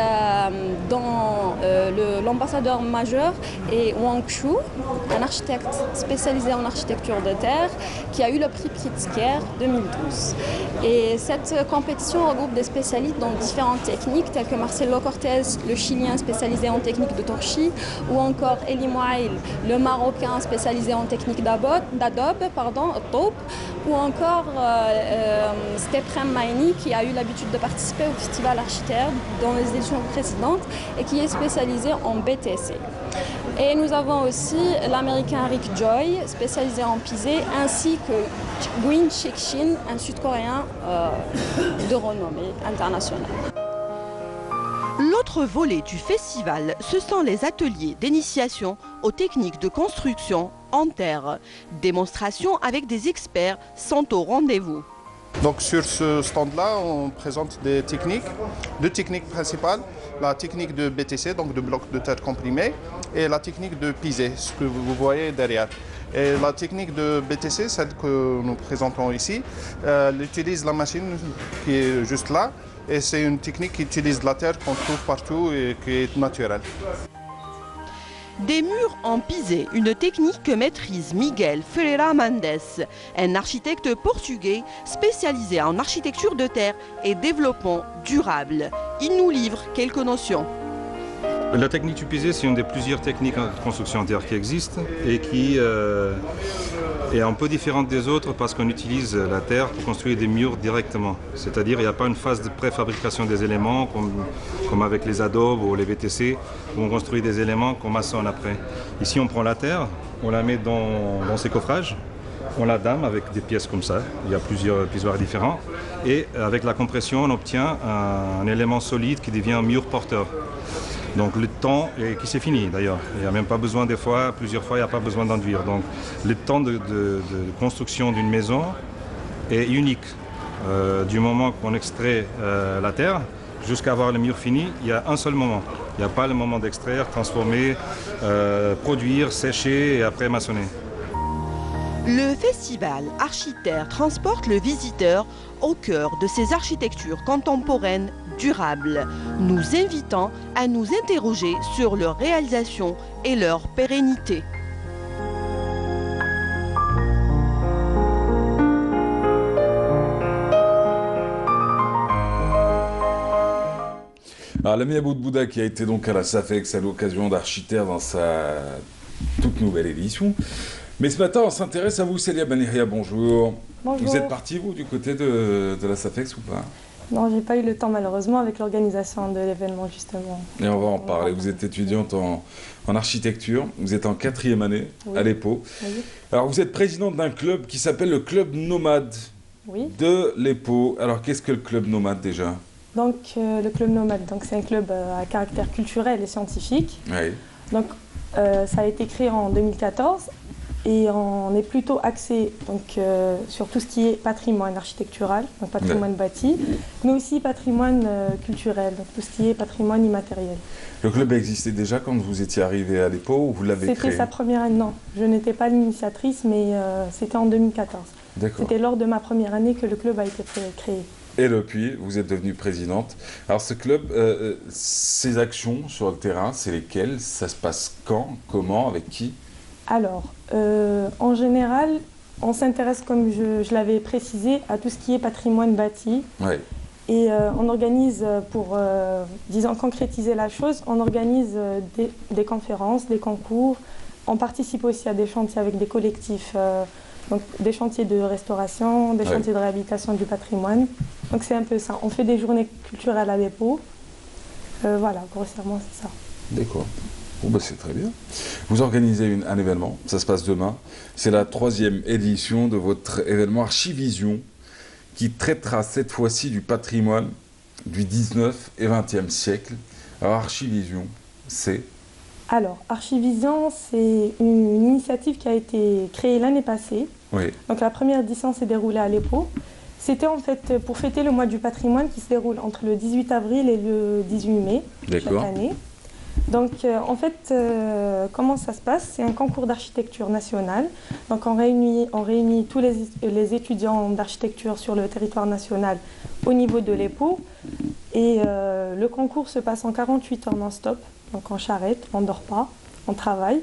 dont l'ambassadeur majeur est Wang Shu, un architecte spécialisé en architecture de terre qui a eu le prix Pritzker 2012. Et cette compétition regroupe des spécialistes dans différentes techniques telles que Marcelo Cortés, le Chilien spécialisé en technique de torchis, ou encore Eli Mouail, le Marocain spécialisé en technique d'Adobe, ou encore Steprem Maini qui a eu l'habitude de participer au festival Architerre dans les éditions précédentes et qui est spécialisé en BTC. Et nous avons aussi l'Américain Rick Joy, spécialisé en pisé, ainsi que Gwyn Shik-shin, un Sud-Coréen de renommée internationale. L'autre volet du festival, ce sont les ateliers d'initiation aux techniques de construction en terre. Démonstrations avec des experts sont au rendez-vous. Donc sur ce stand-là, on présente des techniques, deux techniques principales. La technique de BTC, donc de bloc de terre comprimé, et la technique de Pisé, ce que vous voyez derrière. Et la technique de BTC, celle que nous présentons ici, elle utilise la machine qui est juste là. Et c'est une technique qui utilise la terre qu'on trouve partout et qui est naturelle. Des murs en pisé, une technique que maîtrise Miguel Ferreira Mendes, un architecte portugais spécialisé en architecture de terre et développement durable. Il nous livre quelques notions. La technique du pisé, c'est une des plusieurs techniques de construction en terre qui existent et qui est un peu différente des autres parce qu'on utilise la terre pour construire des murs directement. C'est-à-dire qu'il n'y a pas une phase de préfabrication des éléments comme avec les adobes ou les VTC où on construit des éléments qu'on maçonne après. Ici, on prend la terre, on la met dans ces coffrages, on la dame avec des pièces comme ça. Il y a plusieurs pissoirs différents et avec la compression, on obtient un élément solide qui devient un mur porteur. Donc le temps, et qui c'est fini d'ailleurs, il n'y a même pas besoin des fois, plusieurs fois il n'y a pas besoin d'enduire. Donc le temps de construction d'une maison est unique. Du moment qu'on extrait la terre jusqu'à avoir le mur fini, il y a un seul moment. Il n'y a pas le moment d'extraire, transformer, produire, sécher et après maçonner. Le festival Architerre transporte le visiteur au cœur de ces architectures contemporaines durables, nous invitant à nous interroger sur leur réalisation et leur pérennité. Alors l'ami Aboud Bouda qui a été donc à la SAFEX à l'occasion d'Architerre dans sa toute nouvelle édition. Mais ce matin, on s'intéresse à vous, Célia Benihia, bonjour. Bonjour. Vous êtes parti, vous, du côté de la SAFEX ou pas? Non, j'ai pas eu le temps, malheureusement, avec l'organisation de l'événement, justement. Et on va en parler. Vous êtes étudiante en architecture, vous êtes en 4e année à l'EPO. Oui. Alors, vous êtes présidente d'un club qui s'appelle le Club Nomade de l'EPO. Alors, qu'est-ce que le Club Nomade, déjà? Donc, le Club Nomade, c'est un club à caractère culturel et scientifique. Oui. Donc, ça a été créé en 2014. Et on est plutôt axé sur tout ce qui est patrimoine architectural, donc patrimoine bâti, mais aussi patrimoine culturel, donc tout ce qui est patrimoine immatériel. Le club existait déjà quand vous étiez arrivé à l'EPO ou vous l'avez créé? C'était sa première année, non. Je n'étais pas l'initiatrice, mais c'était en 2014. D'accord. C'était lors de ma première année que le club a été créé. Et depuis, vous êtes devenue présidente. Alors ce club, ses actions sur le terrain, c'est lesquelles? Ça se passe quand? Comment? Avec qui? Alors, en général, on s'intéresse, comme je l'avais précisé, à tout ce qui est patrimoine bâti. Oui. Et on organise, pour, disons, concrétiser la chose, on organise des conférences, des concours. On participe aussi à des chantiers avec des collectifs, donc des chantiers de restauration, des chantiers de réhabilitation du patrimoine. Donc c'est un peu ça. On fait des journées culturelles à l'EPO. Voilà, grossièrement, c'est ça. D'accord. Bon, bah, c'est très bien. Vous organisez un événement, ça se passe demain. C'est la 3e édition de votre événement Archivision qui traitera cette fois-ci du patrimoine du 19 et 20e siècle. Alors Archivision, c'est? Alors, Archivision, c'est une initiative qui a été créée l'année passée. Oui. Donc la première édition s'est déroulée à l'EPO. C'était en fait pour fêter le mois du patrimoine qui se déroule entre le 18 avril et le 18 mai chaque année. Donc, en fait, comment ça se passe? C'est un concours d'architecture nationale. Donc, on réunit tous les étudiants d'architecture sur le territoire national au niveau de l'EPO. Et le concours se passe en 48 heures non-stop. Donc, en charrette, on ne dort pas, on travaille.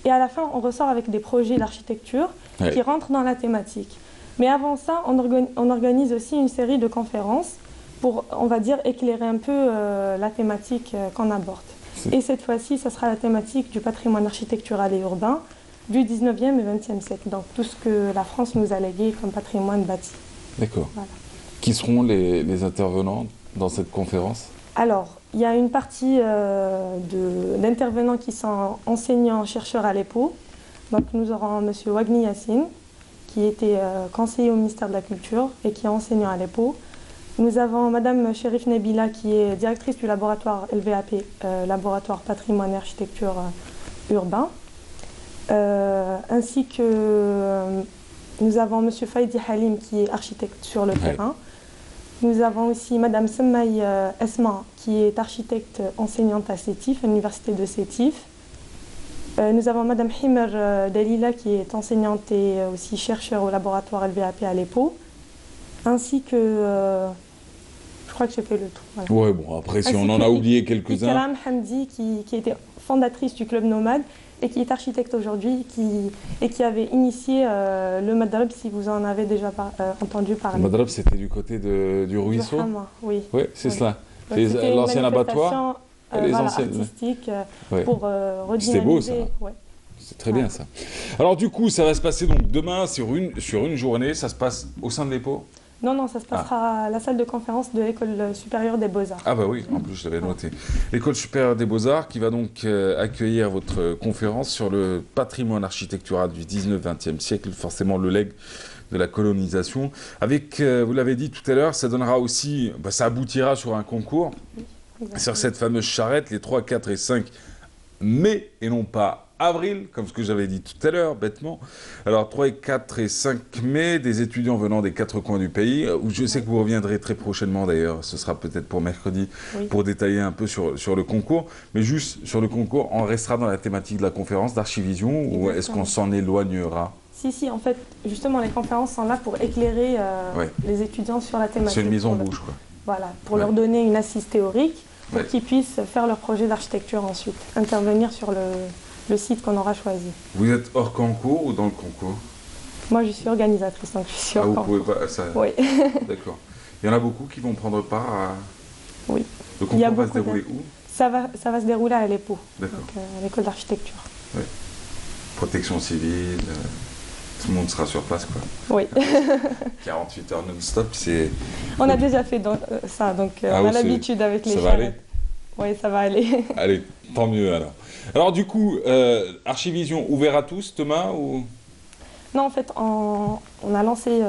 Et à la fin, on ressort avec des projets d'architecture qui rentrent dans la thématique. Mais avant ça, on organise aussi une série de conférences pour, on va dire, éclairer un peu la thématique qu'on aborde. Et cette fois-ci, ça sera la thématique du patrimoine architectural et urbain du 19e et 20e siècle. Donc tout ce que la France nous a légué comme patrimoine bâti. D'accord. Voilà. Qui seront les intervenants dans cette conférence? Alors, il y a une partie d'intervenants qui sont enseignants, chercheurs à l'EPO. Donc nous aurons M. Wagni Yassine, qui était conseiller au ministère de la Culture et qui est enseignant à l'EPO. Nous avons Madame Chérif Nebila qui est directrice du laboratoire LVAP, laboratoire patrimoine et architecture urbain, ainsi que nous avons Monsieur Faïdi Halim qui est architecte sur le terrain. Nous avons aussi Madame Semmaï Esma qui est architecte enseignante à Sétif, à l'université de Sétif. Nous avons Madame Himer Dalila qui est enseignante et aussi chercheur au laboratoire LVAP à l'EPO, ainsi que, je crois que j'ai fait le tour. Voilà. Ouais, bon, après, si on en a oublié quelques-uns. Ikaram Hamdi qui était fondatrice du Club Nomade et qui est architecte aujourd'hui et qui avait initié le Madrab, si vous en avez déjà entendu parler. Le Madrab, c'était du côté du ruisseau. Oui. Oui, c'est cela. C'était l'ancien abattoir. Les anciennes artistique pour redynamiser. C'était beau ça. Ouais. C'est très bien ça. Alors du coup, ça va se passer donc demain sur une journée. Ça se passe au sein de l'EPO? Non, ça se passera à la salle de conférence de l'École supérieure des Beaux-Arts. Ah bah oui, en plus je l'avais noté. L'École supérieure des Beaux-Arts qui va donc accueillir votre conférence sur le patrimoine architectural du 19-20e siècle, forcément le legs de la colonisation. Avec, vous l'avez dit tout à l'heure, ça donnera aussi, ça aboutira sur un concours. Sur cette fameuse charrette, les 3, 4 et 5 mai, et non pas avril, comme ce que j'avais dit tout à l'heure, bêtement. Alors, 3, 4 et 5 mai, des étudiants venant des 4 coins du pays, où je sais que vous reviendrez très prochainement d'ailleurs, ce sera peut-être pour mercredi, pour détailler un peu sur le concours. Mais juste sur le concours, on restera dans la thématique de la conférence d'Archivision, ou est-ce qu'on s'en éloignera? Si, en fait, justement, les conférences sont là pour éclairer les étudiants sur la thématique. C'est une mise en bouche, quoi. Voilà, pour leur donner une assise théorique, pour qu'ils puissent faire leur projet d'architecture ensuite, intervenir sur le site qu'on aura choisi. Vous êtes hors concours ou dans le concours? Moi, je suis organisatrice, donc je suis hors concours. Vous pouvez pas, ça... Oui. D'accord. Il y en a beaucoup qui vont prendre part à... Oui. Le concours va se dérouler où? Ça va se dérouler à l'EPO, donc à l'école d'architecture. Oui. Protection civile... Tout le monde sera sur place, quoi. Oui. 48 heures non-stop, c'est... On a déjà fait ça, donc on a l'habitude avec les charrettes. Ça va aller? Oui, ça va aller. Allez, tant mieux alors. Alors du coup, Archivision ouvert à tous demain ou... Non, en fait, on a lancé...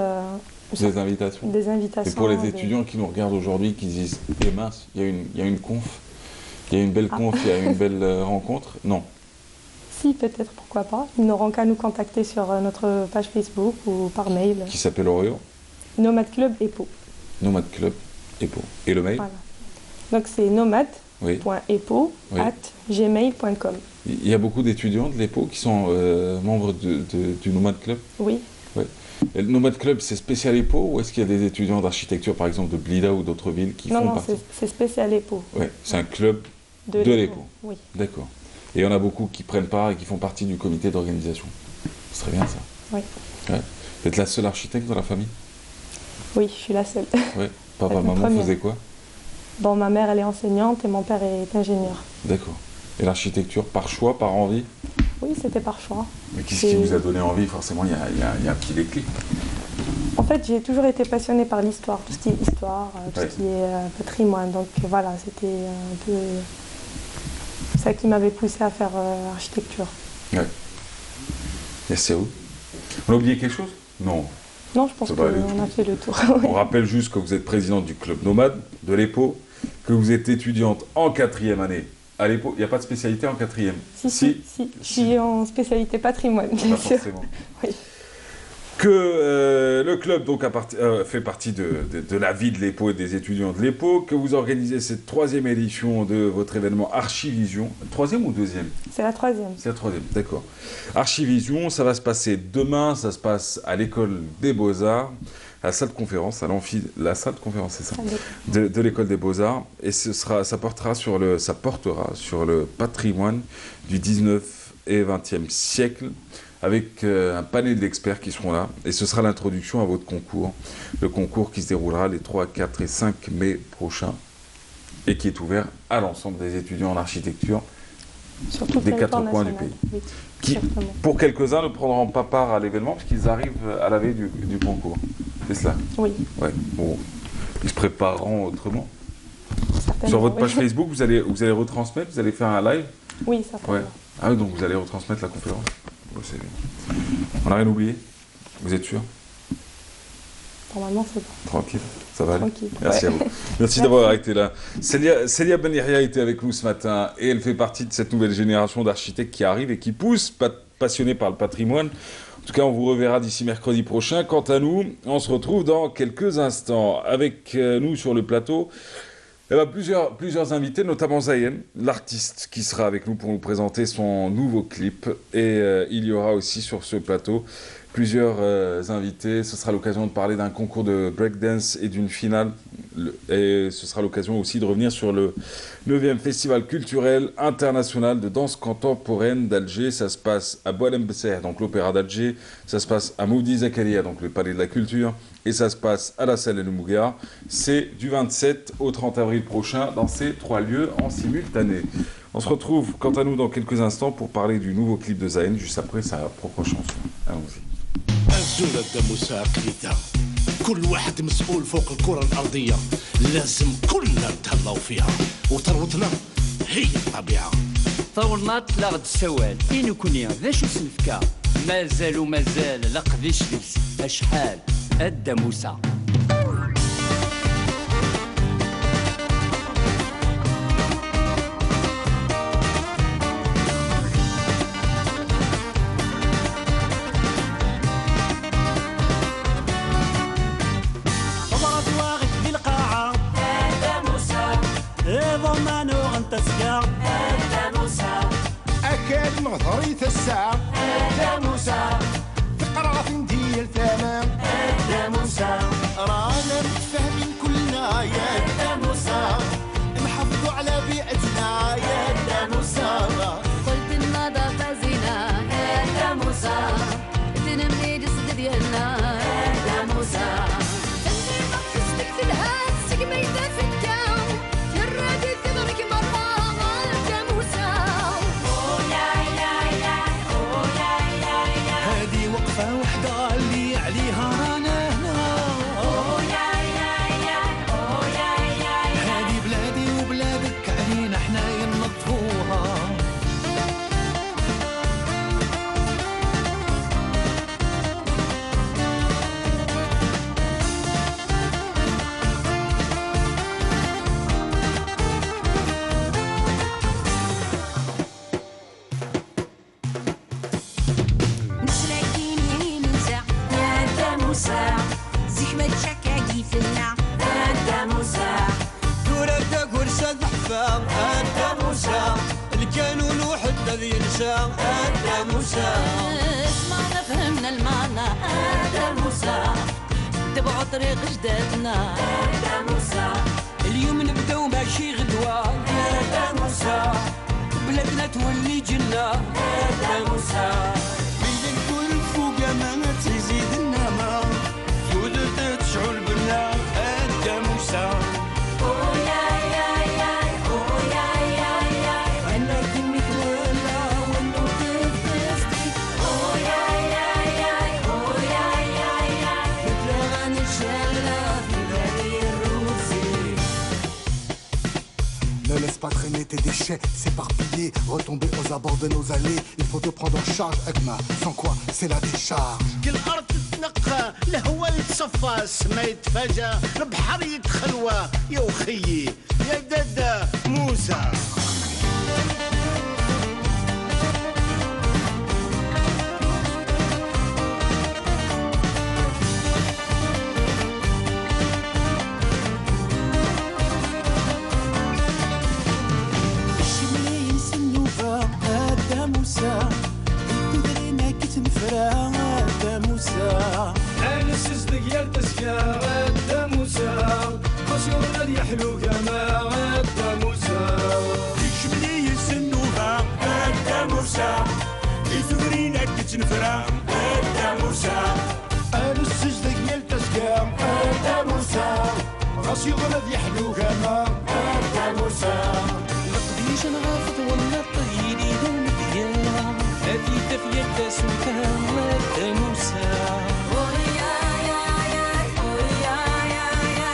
des invitations. Des invitations. Et pour les étudiants qui nous regardent aujourd'hui, qui disent « Eh mince, il y a une conf, il y a une belle conf, il y a une belle rencontre », non. Si, peut-être, pourquoi pas. Ils n'auront qu'à nous contacter sur notre page Facebook ou par mail. Qui s'appelle Oreo? Nomade Club EPO. Nomade Club EPO. Et le mail? Voilà. Donc c'est nomade.epo@gmail.com. Il y a beaucoup d'étudiants de l'EPO qui sont membres du Nomade Club? Oui. Et le Nomade Club, c'est spécial EPO ou est-ce qu'il y a des étudiants d'architecture, par exemple de Blida ou d'autres villes qui font partie? Non, c'est spécial EPO. Oui, c'est un club de l'EPO. Oui. D'accord. Et il y en a beaucoup qui prennent part et qui font partie du comité d'organisation. Ce serait bien ça. Oui. Ouais. Vous êtes la seule architecte dans la famille? Oui, je suis la seule. Oui. Papa, maman faisait quoi? Bon, ma mère, elle est enseignante et mon père est ingénieur. D'accord. Et l'architecture, par choix, par envie? Oui, c'était par choix. Mais qu'est-ce qui vous a donné envie? Forcément, il y a un petit déclic. En fait, j'ai toujours été passionnée par l'histoire, tout ce qui est histoire, tout ce qui est patrimoine. Donc voilà, c'était un peu ça qui m'avait poussé à faire architecture. Ouais. Et c'est où? On a oublié quelque chose? Non. Non, je pense qu'on a fait le tour. On rappelle juste que vous êtes présidente du Club Nomade de l'EPO, que vous êtes étudiante en 4e année à l'EPO. Il n'y a pas de spécialité en 4e? Si. Je suis en spécialité patrimoine, bien sûr. Forcément. Oui. Que le club donc, fait partie de la vie de l'EPO et des étudiants de l'EPO, que vous organisez cette 3e édition de votre événement Archivision. 3e ou 2e? C'est la 3e. C'est la 3e, d'accord. Archivision, ça va se passer demain, ça se passe à l'école des Beaux-Arts, à la salle de conférence, à la salle de conférence, c'est ça, de l'école des Beaux-Arts, et ça portera sur le patrimoine du 19 et 20e siècle, avec un panel d'experts qui seront là, et ce sera l'introduction à votre concours, le concours qui se déroulera les 3, 4 et 5 mai prochains, et qui est ouvert à l'ensemble des étudiants en architecture des 4 coins du pays. Oui, qui, pour quelques-uns, ne prendront pas part à l'événement, puisqu'ils arrivent à la veille du concours. C'est cela? Oui. Ouais. Bon, ils se prépareront autrement. Sur votre page Facebook, vous allez retransmettre, vous allez faire un live? Oui, ça ouais. Ah oui, donc vous allez retransmettre la conférence. Ouais, c'est bien. On n'a rien oublié? Vous êtes sûr? Normalement, c'est bon. Tranquille, ça va aller? Tranquille. Merci à vous. Merci d'avoir été là. Célia Benirria était avec nous ce matin et elle fait partie de cette nouvelle génération d'architectes qui arrive et qui pousse, passionnés par le patrimoine. En tout cas, on vous reverra d'ici mercredi prochain. Quant à nous, on se retrouve dans quelques instants avec nous sur le plateau. Eh ben, plusieurs invités, notamment Zayen, l'artiste qui sera avec nous pour nous présenter son nouveau clip. Et il y aura aussi sur ce plateau plusieurs invités. Ce sera l'occasion de parler d'un concours de breakdance et d'une finale. Et ce sera l'occasion aussi de revenir sur le 9e Festival culturel international de danse contemporaine d'Alger. Ça se passe à Boualem Besser, donc l'Opéra d'Alger. Ça se passe à Moudi Zakaria, donc le Palais de la Culture. Et ça se passe à la Salle El Mouga. C'est du 27 au 30 avril prochain dans ces 3 lieux en simultané. On se retrouve quant à nous dans quelques instants pour parler du nouveau clip de Zayn, juste après sa propre chanson. Allons-y. كل واحد مسؤول فوق الكرة الأرضية لازم كلنا نتهلاو فيها وثروتنا هي الطبيعة ثورنا لا غد السوال إنو كوني ذا شو سنفكا مازال ومازال لقديش ديس أشحال أدى موسى أكاد مغريث الساعة أدى موسى تقرأ في ندير ثمام أدى موسى رانا متفاهمين كلنا يا أدى موسى نحافظوا على بيئتنا يا أدى موسى قلت النظافة زينة يا أدى موسى تنمي جسد ديالنا يا أدى موسى اللي ما خصك في الهاتسك ما يدافك يرادي ثمرك مرة وحدة اللي عليها رانا هنا هادي بلادي وبلادك علينا احنا ينظفوها زحمة شكاكي في النار أدى موسى دورة تاكل سذحفة أدى موسى الكانون وحدة ذي نسى أدى موسى اسمعنا فهمنا المعنى أدى موسى تبعوا طريق جدادنا أدى موسى اليوم نبداو ماشي غدوة أدى موسى بلادنا تولي جنة أدى موسى بين الكل فوق ما تزيد النما تشعل بالنا أدى موسى أويا يا يا أويا يا يا أنا كلمة ولا وأنو تفستي أويا يا يا أويا يا يا مثل أغاني الشلة في بلادي الروسي Ne laisse pas traîner tes déchets, s'éparpiller, retomber aux abords de nos allées. Il faut te prendre en charge, Agma, sans quoi c'est la décharge. الأرض تتنقى الهواء يتصفى السما يتفاجى البحر يتخلوى يا وخيي يا دادا موسى الشملين سنوفا أدى موسى تدرينا كتنفرا أدى موسى أنا السزدق يا التسكا أدى موسى خشورنا يحلو كما أدى موسى الشملين سنوفا أدى موسى تدرينا كتنفرا أدى موسى أنا السزدق يا التسكا أدى موسى خشورنا يحلو كما أدى موسى مقديش نغافض ولا طيري دون ديالها هذه تفيا تسويتها أدى موسى أويا يا يا أويا يا يا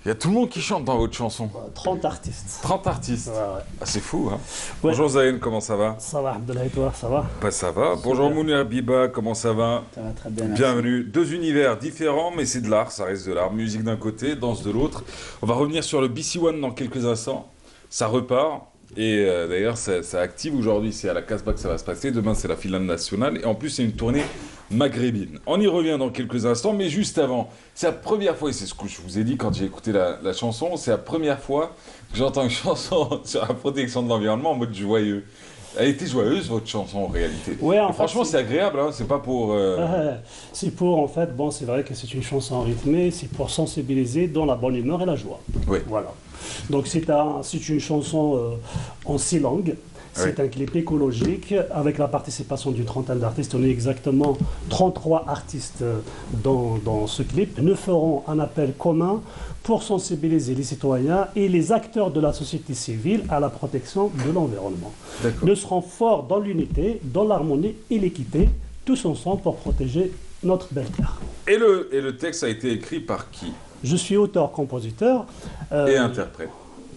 Il y a tout le monde qui chante dans votre chanson. 30 artistes. 30 artistes. Ouais, ouais. Ah, c'est fou, hein. Ouais. Bonjour Zayn, comment ça va? Ça va, Abdallah, et toi, ça va? Bah, ça va. Bonjour Mounir Biba, comment ça va? Ça va très bien. Bienvenue. Deux univers différents, mais c'est de l'art, ça reste de l'art. Musique d'un côté, danse de l'autre. On va revenir sur le BC One dans quelques instants. Ça repart. Et d'ailleurs, ça active aujourd'hui. C'est à la Casbah que ça va se passer. Demain, c'est la finale nationale. Et en plus, c'est une tournée maghrébine. On y revient dans quelques instants, mais juste avant, c'est la première fois, et c'est ce que je vous ai dit quand j'ai écouté la chanson, c'est la première fois que j'entends une chanson sur la protection de l'environnement en mode joyeux. Elle était joyeuse, votre chanson, en réalité. Ouais, en franchement, fait, c'est agréable, hein, c'est pas pour... C'est pour, en fait, bon, c'est vrai que c'est une chanson rythmée, c'est pour sensibiliser dans la bonne humeur et la joie. Oui. Voilà. Donc c'est une chanson en 6 langues. C'est un clip écologique avec la participation d'une trentaine d'artistes. On est exactement 33 artistes dans ce clip. Nous ferons un appel commun pour sensibiliser les citoyens et les acteurs de la société civile à la protection de l'environnement. Nous serons forts dans l'unité, dans l'harmonie et l'équité, tous ensemble pour protéger notre belle terre. Et le texte a été écrit par qui? Je suis auteur-compositeur. Et interprète.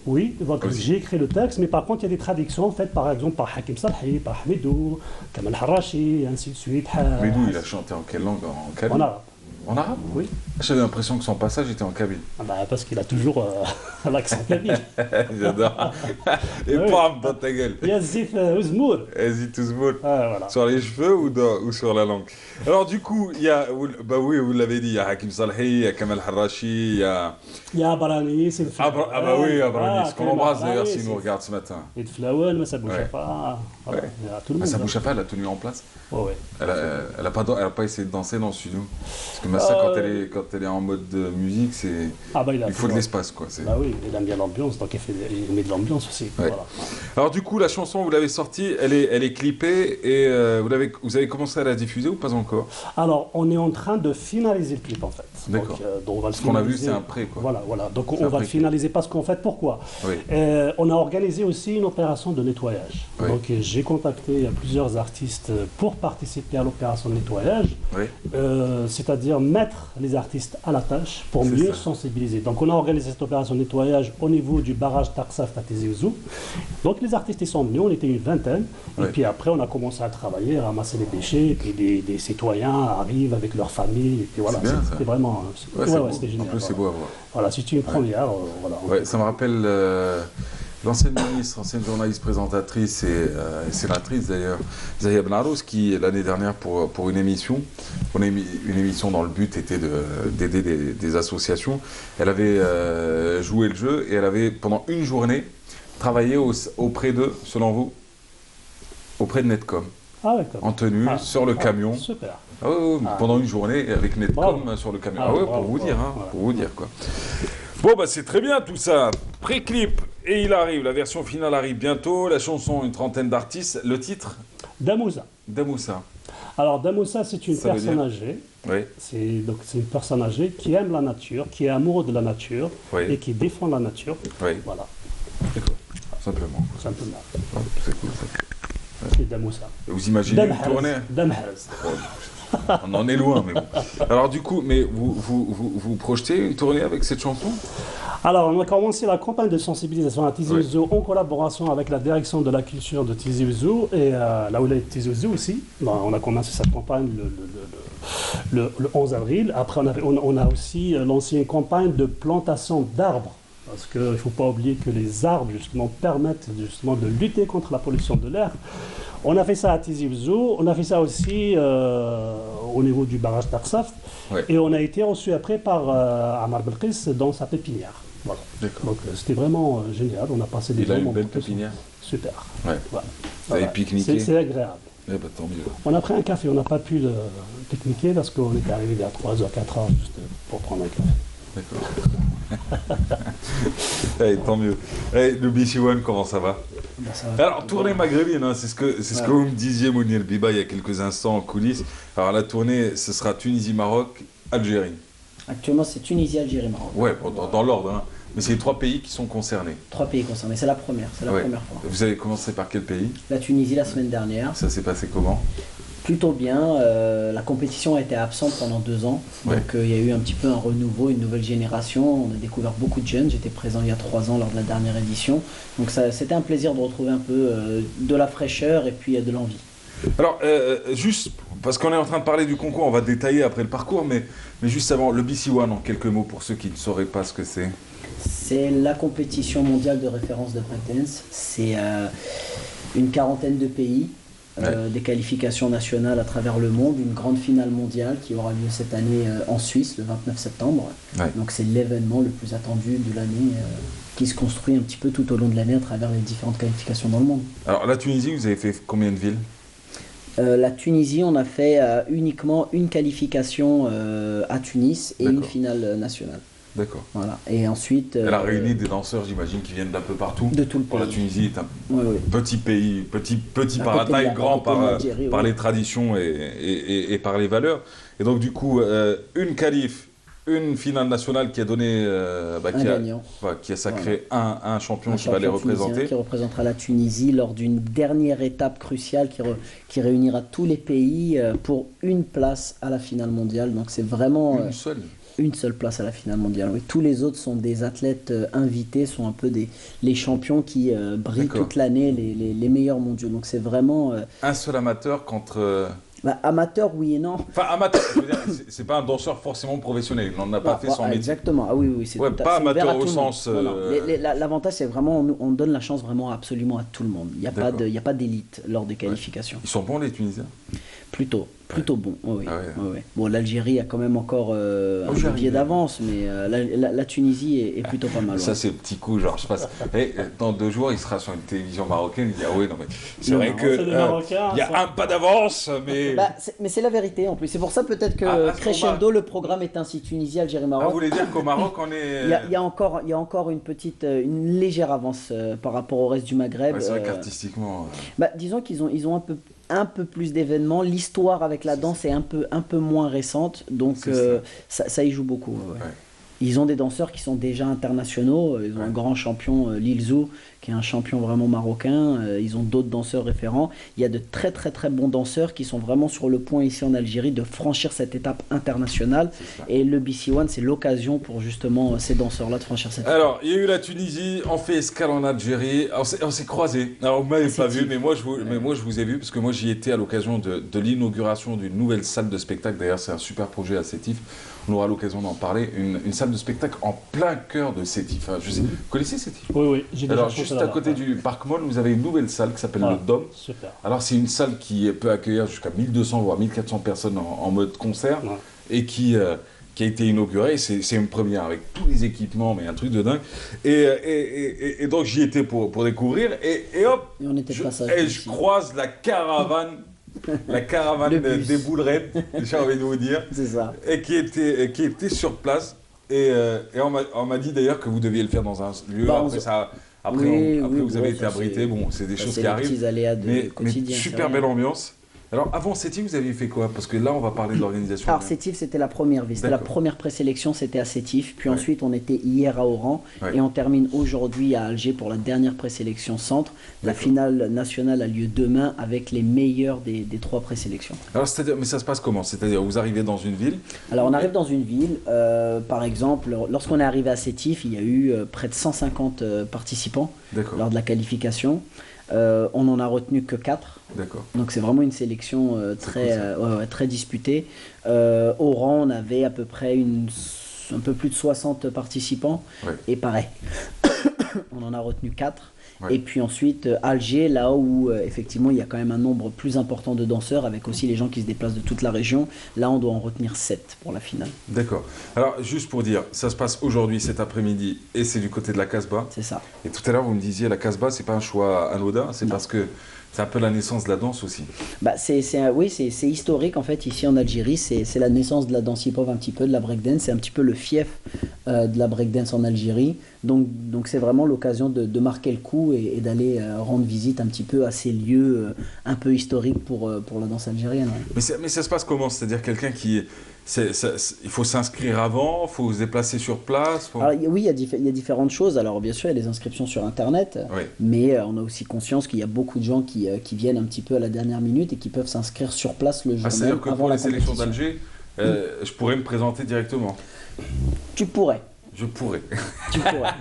Oui, j'ai écrit le texte, mais par contre, il y a des traductions faites par exemple par Hakim Salhi, par Hamidou, Kamal Harachi, ainsi de suite. Hamidou, il a chanté en quelle langue? En arabe. En arabe? Oui. J'avais l'impression que son passage était en kabyle. Ah bah, parce qu'il a toujours l'accent kabyle. J'adore. Et bam, dans ta gueule. Yazif Ouzmour. Yazif Ouzmour. Voilà. Sur les cheveux ou sur la langue? Alors du coup, il y a, bah oui, vous l'avez dit, il y a Hakim Salhi, il y a Kamal Harachi, il y a... Il y a Abrani, c'est le Ah bah oui, Abrani, ce qu'on embrasse d'ailleurs s'il nous regarde ce matin. Et de Flawen, mais ça bouge pas. Voilà. Il y a tout le monde. Ça bouge pas, elle a tenu en place. Ouais. Elle a pas essayé de danser dans le studio. Parce que Massa, quand elle est en mode de musique, c'est... il faut de l'espace, quoi. Bah oui, il aime bien l'ambiance, donc il met de l'ambiance aussi. Ouais. Voilà. Alors du coup, la chanson, vous l'avez sortie, elle est clippée, et vous avez commencé à la diffuser ou pas encore? Alors, on est en train de finaliser le clip, en fait. D'accord. Ce qu'on a vu, c'est un pré, quoi. Voilà. Donc on va le finaliser parce qu'en fait, pourquoi? On a organisé aussi une opération de nettoyage. Oui. Donc j'ai contacté plusieurs artistes pour participer à l'opération de nettoyage, c'est-à-dire mettre les artistes à la tâche pour mieux sensibiliser. Donc on a organisé cette opération de nettoyage au niveau du barrage Tarsaf à Tizi Ouzou. Donc les artistes ils sont venus, on était une vingtaine, et puis après on a commencé à travailler, à ramasser les déchets, et puis des citoyens arrivent avec leur famille, et puis voilà, c'était vraiment... c'était génial. En plus, c'est beau à voir. Voilà, c'est une première. Ouais, ça me rappelle l'ancienne ministre, ancienne journaliste présentatrice et sénatrice d'ailleurs, Zahia Benarous, qui l'année dernière pour une émission, une émission dont le but était d'aider des associations, elle avait joué le jeu et elle avait pendant une journée travaillé auprès de, selon vous, auprès de Netcom. En tenue, sur le camion. Super. Pendant une journée avec Netcom sur le camion. Pour vous dire quoi. Bon bah c'est très bien tout ça. Pré-clip et il arrive, la version finale arrive bientôt. La chanson, une trentaine d'artistes. Le titre? Damoussa. Damoussa. Alors Damoussa, c'est une personne âgée. Oui. C'est une personne âgée qui aime la nature, qui est amoureux de la nature et qui défend la nature. Oui. Voilà. C'est cool. Simplement. C'est cool ça. C'est Damoussa. Vous imaginez une tournée? Damharz. On en est loin, mais bon. Alors du coup, mais vous projetez une tournée avec cette chanson? Alors, on a commencé la campagne de sensibilisation à Tizi Ouzou en collaboration avec la direction de la culture de Tizi Ouzou et la Oulaya de Tizi Ouzou aussi. On a commencé cette campagne le 11 avril. Après, on a aussi lancé une campagne de plantation d'arbres. Parce qu'il ne faut pas oublier que les arbres, justement, permettent justement de lutter contre la pollution de l'air. On a fait ça à Tizi Ouzou, on a fait ça aussi au niveau du barrage Tarsaf. Et on a été reçu après par Amar Belkis dans sa pépinière. Voilà. Donc c'était vraiment génial, on a passé des moments. Il a une belle pépinière. Super. Ouais. Voilà. Vous avez pique-niqué? C'est agréable. Eh ben, tant mieux. On a pris un café, on n'a pas pu pique-niquer parce qu'on était arrivé vers 3h, 4h juste pour prendre un café. D'accord. Hey, tant mieux. Hey, le BC1, comment ça va? Ça va. Alors, tournée maghrébine, hein, c'est ce que vous me disiez, Mounir Biba, il y a quelques instants en coulisses. Alors, la tournée, ce sera Tunisie-Maroc, Algérie. Actuellement, c'est Tunisie, Algérie, Maroc. Ouais, dans l'ordre, hein. Mais c'est les 3 pays qui sont concernés. 3 pays concernés, c'est la première fois. Vous avez commencé par quel pays? La Tunisie la semaine dernière. Ça s'est passé comment? Plutôt bien. La compétition a été absente pendant 2 ans. Donc il y a eu un petit peu un renouveau, une nouvelle génération. On a découvert beaucoup de jeunes. J'étais présent il y a 3 ans lors de la dernière édition. Donc c'était un plaisir de retrouver un peu de la fraîcheur et puis de l'envie. Alors, juste, parce qu'on est en train de parler du concours, on va détailler après le parcours, mais juste avant, le BC1 en quelques mots pour ceux qui ne sauraient pas ce que c'est. C'est la compétition mondiale de référence de breakdance. C'est une quarantaine de pays des qualifications nationales à travers le monde, une grande finale mondiale qui aura lieu cette année en Suisse le 29 septembre. Donc c'est l'événement le plus attendu de l'année qui se construit un petit peu tout au long de l'année à travers les différentes qualifications dans le monde. Alors la Tunisie, vous avez fait combien de villes? La Tunisie, on a fait uniquement une qualification à Tunis et une finale nationale. D'accord. Voilà. Et ensuite... Elle a réuni des danseurs, j'imagine, qui viennent d'un peu partout. De tout le pays. La Tunisie est un petit pays, petit par la taille, grand par les traditions et par les valeurs. Et donc du coup, une qualif, une finale nationale qui a donné... qui a sacré un champion qui va les représenter. Qui représentera la Tunisie lors d'une dernière étape cruciale qui réunira tous les pays pour une place à la finale mondiale. Donc c'est vraiment... Une seule place à la finale mondiale. Oui. Tous les autres sont des athlètes invités, sont un peu les champions qui brillent toute l'année, les meilleurs mondiaux. Donc c'est vraiment... Un seul amateur contre... amateur, oui et non. Enfin, amateur, je veux dire, c'est pas un danseur forcément professionnel. Il n'en a pas fait son métier. Exactement. Ah oui, c'est pas amateur au sens... L'avantage, c'est vraiment, on donne la chance vraiment absolument à tout le monde. Il n'y a pas d'élite lors des qualifications. Ils sont bons, les Tunisiens? Plutôt bon. Oui. Bon, l'Algérie a quand même encore un pied d'avance, mais la Tunisie est plutôt pas mal. Ça, c'est le petit coup, genre, je passe. Dans 2 jours, il sera sur une télévision marocaine. Il dit ah oui, non mais c'est vrai que il y a un pas d'avance, mais. Mais c'est la vérité en plus. C'est pour ça peut-être que crescendo, le programme est ainsi Tunisie, Algérie, Maroc. Vous voulez dire qu'au Maroc, on est. Il y a encore une légère avance par rapport au reste du Maghreb. C'est vrai qu'artistiquement. Disons qu'ils ont un peu plus d'événements. L'histoire avec la danse est un peu moins récente, donc ça y joue beaucoup. Ils ont des danseurs qui sont déjà internationaux. Ils ont un grand champion, Lil Zou, qui est un champion vraiment marocain. Ils ont d'autres danseurs référents. Il y a de très très très bons danseurs qui sont vraiment sur le point ici en Algérie de franchir cette étape internationale. Et le BC1, c'est l'occasion pour justement ces danseurs-là de franchir cette étape. Alors, il y a eu la Tunisie, on fait escale en Algérie. On s'est croisés. Alors, vous ne m'avez pas vu, mais moi je vous ai vu parce que moi j'y étais à l'occasion de l'inauguration d'une nouvelle salle de spectacle. D'ailleurs, c'est un super projet à Sétif. On aura l'occasion d'en parler. Une salle de spectacle en plein cœur de Sétif. Vous connaissez Sétif? Oui, j'ai déjà juste à côté du Parc Mall, vous avez une nouvelle salle qui s'appelle le Dôme. Super. Alors, c'est une salle qui peut accueillir jusqu'à 1200 voire 1400 personnes en mode concert et qui a été inaugurée. C'est une première avec tous les équipements, mais un truc de dingue. Et donc, j'y étais pour découvrir. Et hop, je croise la caravane. La caravane des boulerettes, j'ai envie de vous dire. C'est ça. Et qui était sur place. Et on m'a dit d'ailleurs que vous deviez le faire dans un lieu. Après, vous avez été abrité. Bon, c'est des choses qui arrivent. Petits aléas de quotidien, mais super belle ambiance. Alors, avant Sétif, vous aviez fait quoi? Parce que là, on va parler de l'organisation. Alors, Sétif, c'était la première vie. C'était la première présélection, c'était à Sétif. Puis ensuite, on était hier à Oran. Et on termine aujourd'hui à Alger pour la dernière présélection centre. La finale nationale a lieu demain avec les meilleurs des 3 présélections. Alors, mais ça se passe comment? C'est-à-dire, vous arrivez dans une ville? Alors, on arrive dans une ville. Par exemple, lorsqu'on est arrivé à Sétif, il y a eu près de 150 participants lors de la qualification. On n'en a retenu que 4. Donc c'est vraiment une sélection très disputée. Au rang, on avait à peu près un peu plus de 60 participants. Et pareil, on en a retenu 4. Et puis ensuite, Alger, là où effectivement il y a quand même un nombre plus important de danseurs, avec aussi les gens qui se déplacent de toute la région. Là, on doit en retenir 7 pour la finale. D'accord. Alors, juste pour dire, ça se passe aujourd'hui, cet après-midi, et c'est du côté de la Casbah. C'est ça. Et tout à l'heure, vous me disiez, la Casbah, c'est pas un choix anodin, c'est parce que c'est un peu la naissance de la danse aussi. C'est historique en fait ici en Algérie, c'est la naissance de la danse hip-hop un petit peu, de la breakdance, c'est un petit peu le fief de la breakdance en Algérie. Donc c'est vraiment l'occasion de marquer le coup et d'aller rendre visite un petit peu à ces lieux un peu historiques pour la danse algérienne. Mais ça se passe comment? C'est-à-dire quelqu'un qui... il faut s'inscrire avant, il faut se déplacer sur place. Alors, oui, il y a différentes choses. Alors bien sûr, il y a des inscriptions sur Internet, mais on a aussi conscience qu'il y a beaucoup de gens qui viennent un petit peu à la dernière minute et qui peuvent s'inscrire sur place le jour même c'est-à-dire que pour la sélection d'Alger, je pourrais me présenter directement? Tu pourrais. Je pourrais. Tu pourrais.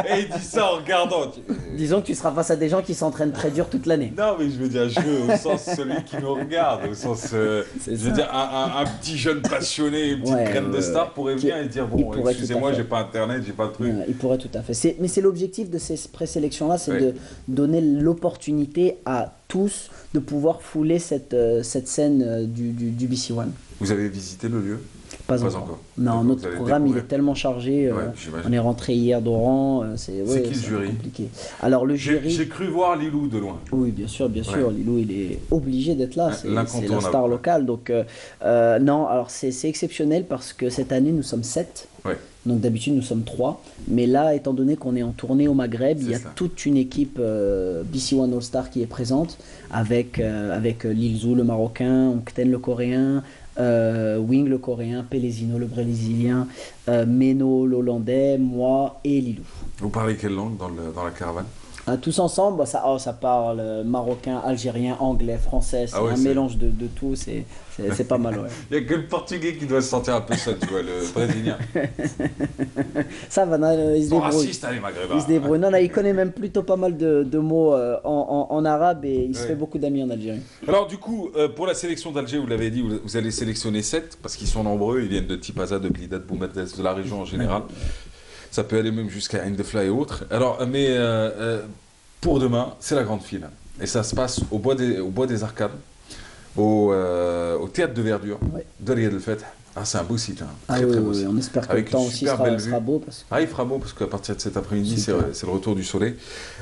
Et il dit ça en regardant. Disons que tu seras face à des gens qui s'entraînent très dur toute l'année. Non, mais je veux dire, je veux au sens celui qui nous regarde, au sens. Je veux dire, un petit jeune passionné, une petite graine de star pourrait venir et dire bon, excusez-moi, j'ai pas internet, j'ai pas de truc. Il pourrait tout à fait. Mais c'est l'objectif de ces présélections-là, c'est de donner l'opportunité à tous de pouvoir fouler cette scène du BC One. Vous avez visité le lieu? Pas encore. Non, notre programme il est tellement chargé. On est rentré hier d'Oran. C'est qui le jury? Compliqué. Alors le jury. J'ai cru voir Lilou de loin. Oui, bien sûr. Lilou, il est obligé d'être là. C'est la star locale. Donc non, alors c'est exceptionnel parce que cette année nous sommes 7. Donc d'habitude nous sommes 3. Mais là, étant donné qu'on est en tournée au Maghreb, il y a toute une équipe BC One All Star qui est présente avec Lil Zou le Marocain, Onkten le Coréen. Wing le Coréen, Pelesino le Brésilien, Meno l'Hollandais, moi et Lilou. Vous parlez quelle langue dans la caravane? Tous ensemble, ça parle marocain, algérien, anglais, français, c'est un mélange de tout, c'est pas mal. Ouais. Il n'y a que le portugais qui doit se sentir un peu seul, tu vois, le brésilien. Ça va, il se débrouille. Raciste, les Maghrébins. Il se débrouille. Non, il connaît même plutôt pas mal de mots en arabe et il se fait beaucoup d'amis en Algérie. Alors du coup, pour la sélection d'Alger, vous l'avez dit, vous allez sélectionner 7 parce qu'ils sont nombreux, ils viennent de Tipaza, de Blidat, Boumerdès, de la région en général. Ça peut aller même jusqu'à Indefla et autres. Alors, mais pour demain, c'est la grande finale. Et ça se passe au bois des Arcades, au théâtre de verdure de Riyad El Feth. Ah, c'est un beau site, très beau site. On espère que le temps aussi sera beau. Il fera beau parce qu'à partir de cet après-midi, c'est le retour du soleil.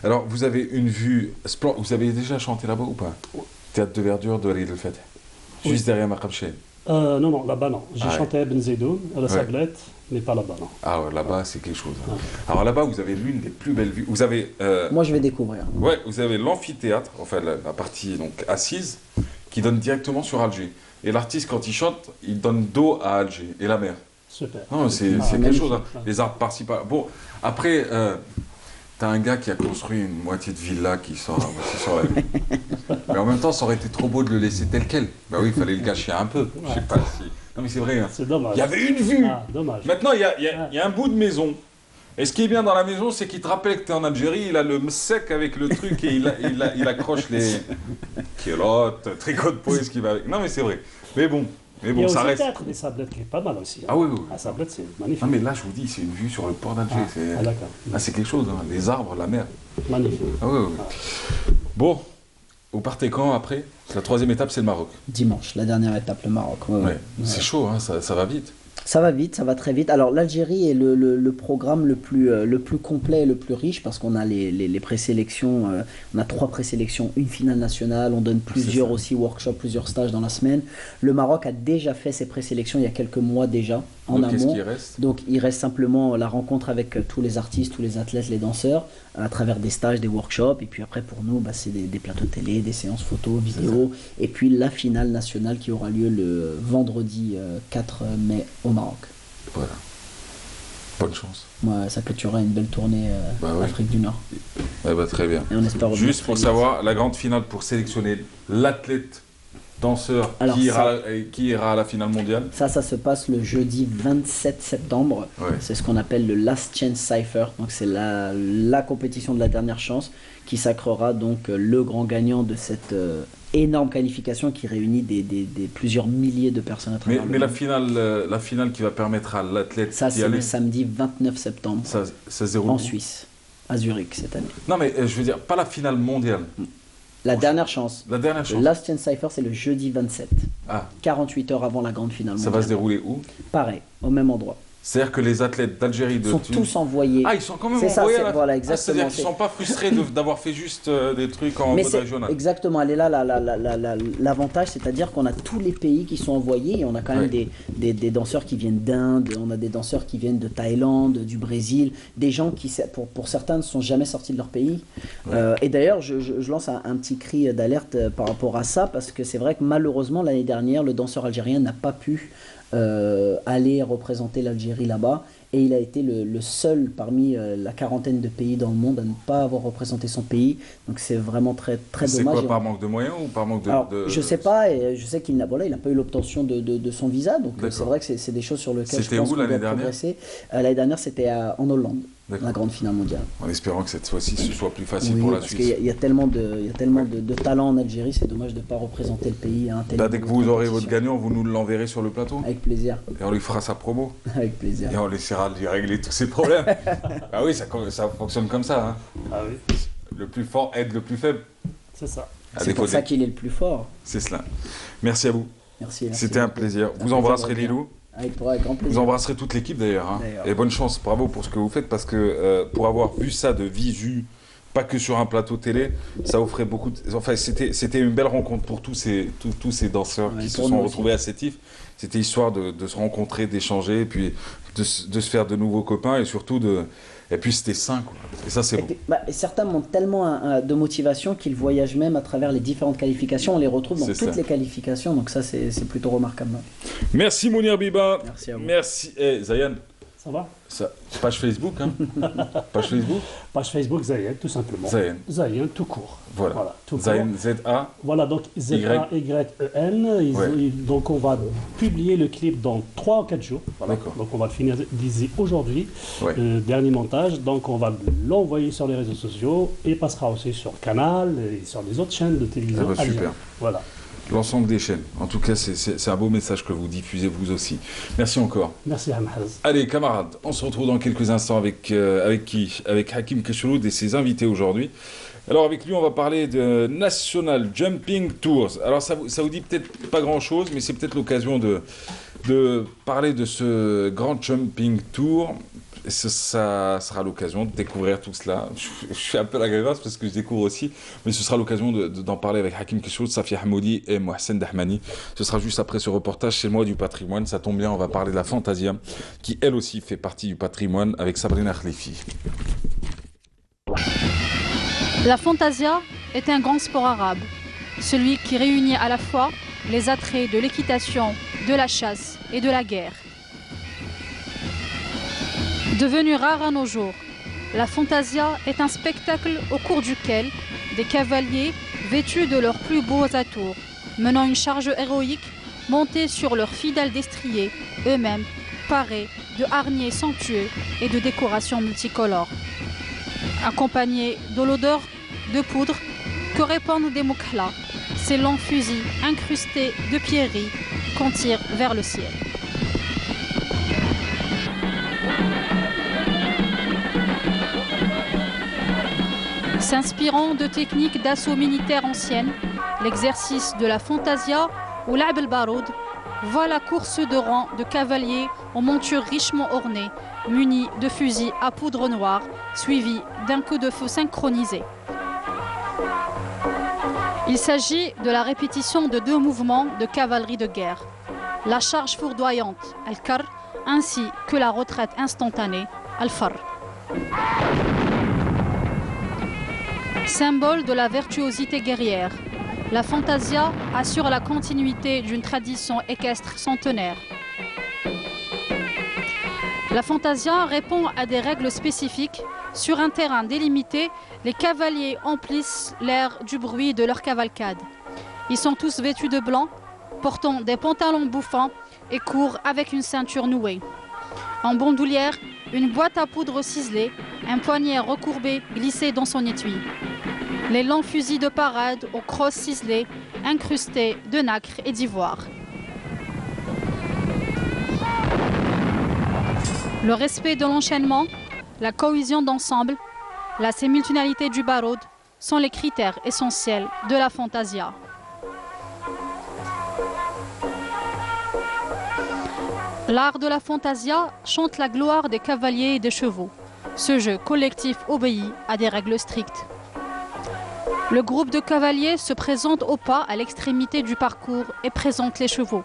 Alors, vous avez une vue splendide. Vous avez déjà chanté là-bas ou pas? Théâtre de verdure de Riyad El Feth, juste derrière Maqam Cheikh. Non, là-bas non. J'ai chanté à Ben Zaidoun, à la Sablette, mais pas là-bas, non. Ah ouais, là-bas c'est quelque chose. Alors là-bas vous avez l'une des plus belles vues. Vous avez. Moi je vais découvrir. Ouais, vous avez l'amphithéâtre, enfin la partie donc assise, qui donne directement sur Alger. Et l'artiste quand il chante, il donne dos à Alger et la mer. Super. Non, c'est quelque chose. Hein. Les arbres par-ci par. Bon, après. T'as un gars qui a construit une moitié de villa qui sort la moitié sur la mer. Mais en même temps, ça aurait été trop beau de le laisser tel quel. Bah oui, il fallait le gâcher un peu. Je sais pas si. Non, mais c'est vrai. Hein. C'est dommage. Il y avait une vue. Dommage. Maintenant, il y a un bout de maison. Et ce qui est bien dans la maison, c'est qu'il te rappelle que t'es en Algérie. Il a le msek avec le truc et il accroche les culottes, tricot de peau et ce qui va avec. Non, mais c'est vrai. Mais bon. Il y a aussi le théâtre des Sablettes qui est pas mal aussi. Ah oui. La Sablette, c'est magnifique. Non mais là, je vous dis, c'est une vue sur le port d'Alger. D'accord. Là, c'est quelque chose, hein. Les arbres, la mer. Magnifique. Ah oui. Bon, vous partez quand après? La troisième étape, c'est le Maroc. Dimanche, la dernière étape, le Maroc. C'est chaud, hein, ça va vite. Ça va vite, ça va très vite. Alors l'Algérie est le programme le plus complet et le plus riche parce qu'on a les présélections, on a 3 présélections, une finale nationale, on donne plusieurs aussi workshops, plusieurs stages dans la semaine. Le Maroc a déjà fait ses présélections il y a quelques mois déjà en amont. Qu'est-ce qui reste? Donc il reste simplement la rencontre avec tous les artistes, tous les athlètes, les danseurs à travers des stages, des workshops et puis après pour nous c'est des plateaux télé, des séances photos, vidéos et puis la finale nationale qui aura lieu le vendredi 4 mai au Maroc. Voilà. Bonne chance. Ouais, ça clôturera une belle tournée Afrique du Nord. Très bien. Et on espère juste pour savoir, la grande finale pour sélectionner l'athlète danseur qui ira à la finale mondiale. Ça se passe le jeudi 27 septembre. C'est ce qu'on appelle le Last Chance Cypher. Donc c'est la compétition de la dernière chance qui sacrera donc le grand gagnant de cette énorme qualification qui réunit des plusieurs milliers de personnes à travers le monde. Mais la finale qui va permettre à l'athlète c'est le samedi 29 septembre ça se déroule en Suisse, à Zurich cette année. Non mais je veux dire, pas la finale mondiale. La dernière chance. La dernière chance. Le Last Chance Cypher, c'est le jeudi 27. 48 heures avant la grande finale mondiale. Ça va se dérouler où? Pareil, au même endroit. C'est-à-dire que les athlètes d'Algérie sont tous envoyés. Ah, ils sont quand même envoyés voilà, exactement. C'est-à-dire qu'ils ne sont pas frustrés d'avoir fait juste des trucs en mode régional. Exactement, elle est là l'avantage, c'est-à-dire qu'on a tous les pays qui sont envoyés et on a quand même des danseurs qui viennent d'Inde, on a des danseurs qui viennent de Thaïlande, du Brésil, des gens qui, pour certains, ne sont jamais sortis de leur pays. Et d'ailleurs, je lance un petit cri d'alerte par rapport à ça, parce que c'est vrai que malheureusement, l'année dernière, le danseur algérien n'a pas pu aller représenter l'Algérie là-bas Et il a été le seul parmi la quarantaine de pays dans le monde à ne pas avoir représenté son pays. Donc c'est vraiment très dommage. C'est quoi, par manque de moyens ou par manque de... Alors, je sais pas, et je sais qu'il n'a pas eu l'obtention de son visa. Donc c'est vrai que c'est des choses sur lesquelles je pense qu'on doit progresser. L'année dernière, c'était en Hollande, la grande finale mondiale. En espérant que cette fois-ci, ce soit plus facile pour la Suisse. Parce qu'il y a tellement de talent en Algérie, c'est dommage de ne pas représenter le pays à un tel niveau. Dès que vous aurez votre gagnant, vous nous l'enverrez sur le plateau? Avec plaisir. Et on lui fera sa promo? Avec plaisir. Et on essaiera de lui régler tous ses problèmes. Ah oui, ça fonctionne comme ça. Hein. Ah oui. Le plus fort aide le plus faible. C'est ça. C'est pour ça qu'il est le plus fort. C'est cela. Merci à vous. Merci. C'était un plaisir. Vous embrasserez Lilou. Avec grand plaisir. Vous embrasserez toute l'équipe d'ailleurs. Hein. Et bonne chance, bravo pour ce que vous faites, parce que pour avoir vu ça de visu, pas que sur un plateau télé, ça offrait beaucoup de... Enfin, c'était une belle rencontre pour tous ces danseurs qui se sont retrouvés à Sétif. C'était histoire de se rencontrer, d'échanger, et puis de se faire de nouveaux copains, et surtout de... Et puis c'était sain, quoi. Et ça, c'est bon. Et certains montrent tellement de motivation qu'ils voyagent même à travers les différentes qualifications. On les retrouve dans toutes les qualifications, donc ça, c'est plutôt remarquable. Merci Mounir Biba. Merci à vous. Merci. Zayan. Ça va? Page Facebook, hein. Page Facebook. Page Facebook Zayan, tout simplement. Zayan, tout court. Voilà. Tout Zayan, court. Z-A. Voilà, donc Z-A-Y-E-N. Donc on va publier le clip dans 3 ou 4 jours. Voilà. Donc on va le finir d'ici aujourd'hui. Dernier montage. Donc on va l'envoyer sur les réseaux sociaux et passera aussi sur Canal et sur les autres chaînes de télévision. Super. Voilà. L'ensemble des chaînes. En tout cas, c'est un beau message que vous diffusez vous aussi. Merci encore. Merci Hamaz. Allez, camarades, on se retrouve dans quelques instants avec qui? Avec Hakim Keshouloud et ses invités aujourd'hui. Alors avec lui, on va parler de National Jumping Tours. Alors ça vous dit peut-être pas grand-chose, mais c'est peut-être l'occasion de parler de ce grand Jumping Tour. Ça sera l'occasion de découvrir tout cela. Je suis un peu la grévasse parce que je découvre aussi, mais ce sera l'occasion d'en parler avec Hakim Keshouloud, Safia Hamoudi et Mohsen Dahmani. Ce sera juste après ce reportage chez moi du patrimoine. Ça tombe bien, on va parler de la Fantasia, qui elle aussi fait partie du patrimoine, avec Sabrina Khalifi. La Fantasia est un grand sport arabe, celui qui réunit à la fois les attraits de l'équitation, de la chasse et de la guerre. Devenue rare à nos jours, la Fantasia est un spectacle au cours duquel des cavaliers vêtus de leurs plus beaux atours, menant une charge héroïque, montés sur leurs fidèles destriers, eux-mêmes parés de harnais somptueux et de décorations multicolores. Accompagnés de l'odeur de poudre que répandent des moukhlas, ces longs fusils incrustés de pierreries qu'on tire vers le ciel. S'inspirant de techniques d'assaut militaire anciennes, l'exercice de la Fantasia ou l'Ab el-Baroud voit la course de rang de cavaliers aux montures richement ornées, munis de fusils à poudre noire, suivis d'un coup de feu synchronisé. Il s'agit de la répétition de 2 mouvements de cavalerie de guerre, la charge fourdoyante, al-Kar, ainsi que la retraite instantanée, al-Far. Symbole de la virtuosité guerrière, la Fantasia assure la continuité d'une tradition équestre centenaire. La Fantasia répond à des règles spécifiques. Sur un terrain délimité, les cavaliers emplissent l'air du bruit de leur cavalcade. Ils sont tous vêtus de blanc, portant des pantalons bouffants et courent avec une ceinture nouée. En bandoulière, une boîte à poudre ciselée, un poignet recourbé glissé dans son étui. Les longs fusils de parade aux crosses ciselées, incrustés de nacre et d'ivoire. Le respect de l'enchaînement, la cohésion d'ensemble, la simultanéité du baroud sont les critères essentiels de la Fantasia. L'art de la Fantasia chante la gloire des cavaliers et des chevaux. Ce jeu collectif obéit à des règles strictes. Le groupe de cavaliers se présente au pas à l'extrémité du parcours et présente les chevaux.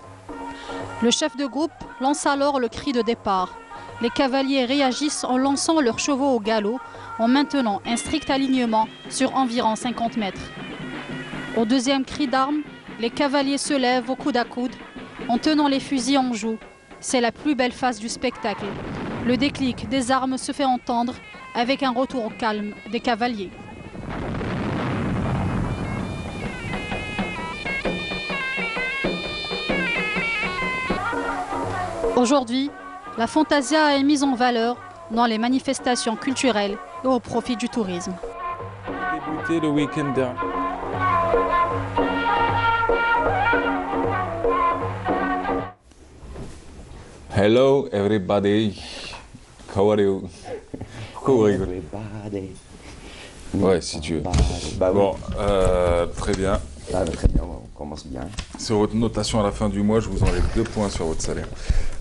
Le chef de groupe lance alors le cri de départ. Les cavaliers réagissent en lançant leurs chevaux au galop, en maintenant un strict alignement sur environ 50 mètres. Au deuxième cri d'armes, les cavaliers se lèvent au coude à coude, en tenant les fusils en joue. C'est la plus belle phase du spectacle. Le déclic des armes se fait entendre avec un retour au calme des cavaliers. Aujourd'hui, la fantasia est mise en valeur dans les manifestations culturelles et au profit du tourisme. Débuter le week-end dernier. Hello everybody, how are you? Everybody. Ouais, si tu veux. Bah, bon, très bien. Ah, bah, très bien, on commence bien. Sur votre notation à la fin du mois, je vous enlève 2 points sur votre salaire.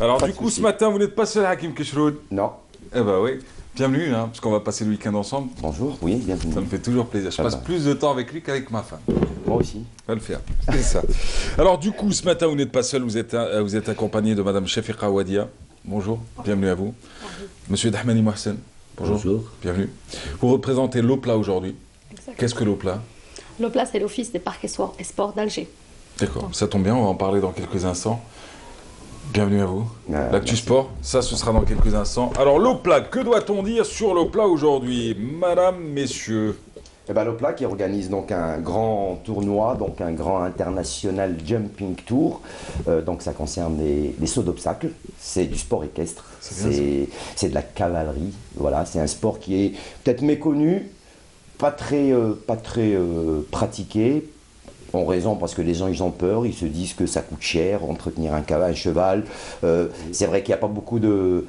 Alors du coup, ce matin, vous n'êtes pas seul, Hakim Keshroud? Non. Eh ben oui. Bienvenue, hein, parce qu'on va passer le week-end ensemble. Bonjour, oui, bienvenue. Ça me fait toujours plaisir. Je passe plus de temps avec lui qu'avec ma femme. Moi aussi. On va le faire, c'est ça. Alors du coup, ce matin, vous n'êtes pas seul, vous êtes accompagné de Madame Shafiqa Wadia. Bonjour, bienvenue à vous. Monsieur Dahmani Mohsen. Bonjour. Bienvenue. Vous représentez l'OPLA aujourd'hui. Qu'est-ce que l'OPLA? L'OPLA, c'est l'Office des parcs et sports d'Alger. D'accord, ça tombe bien, on va en parler dans quelques instants. Bienvenue à vous. L'actu sport, ça ce sera dans quelques instants. Alors l'OPLA, que doit-on dire sur l'OPLA aujourd'hui, madame, messieurs? Eh ben, l'OPLA qui organise donc un grand tournoi, donc un grand international jumping tour. Donc ça concerne les sauts d'obstacles, c'est du sport équestre, c'est de la cavalerie. Voilà, c'est un sport qui est peut-être méconnu, pas très pratiqué. En raison parce que les gens ils ont peur, ils se disent que ça coûte cher, entretenir un cheval. C'est vrai qu'il n'y a pas beaucoup de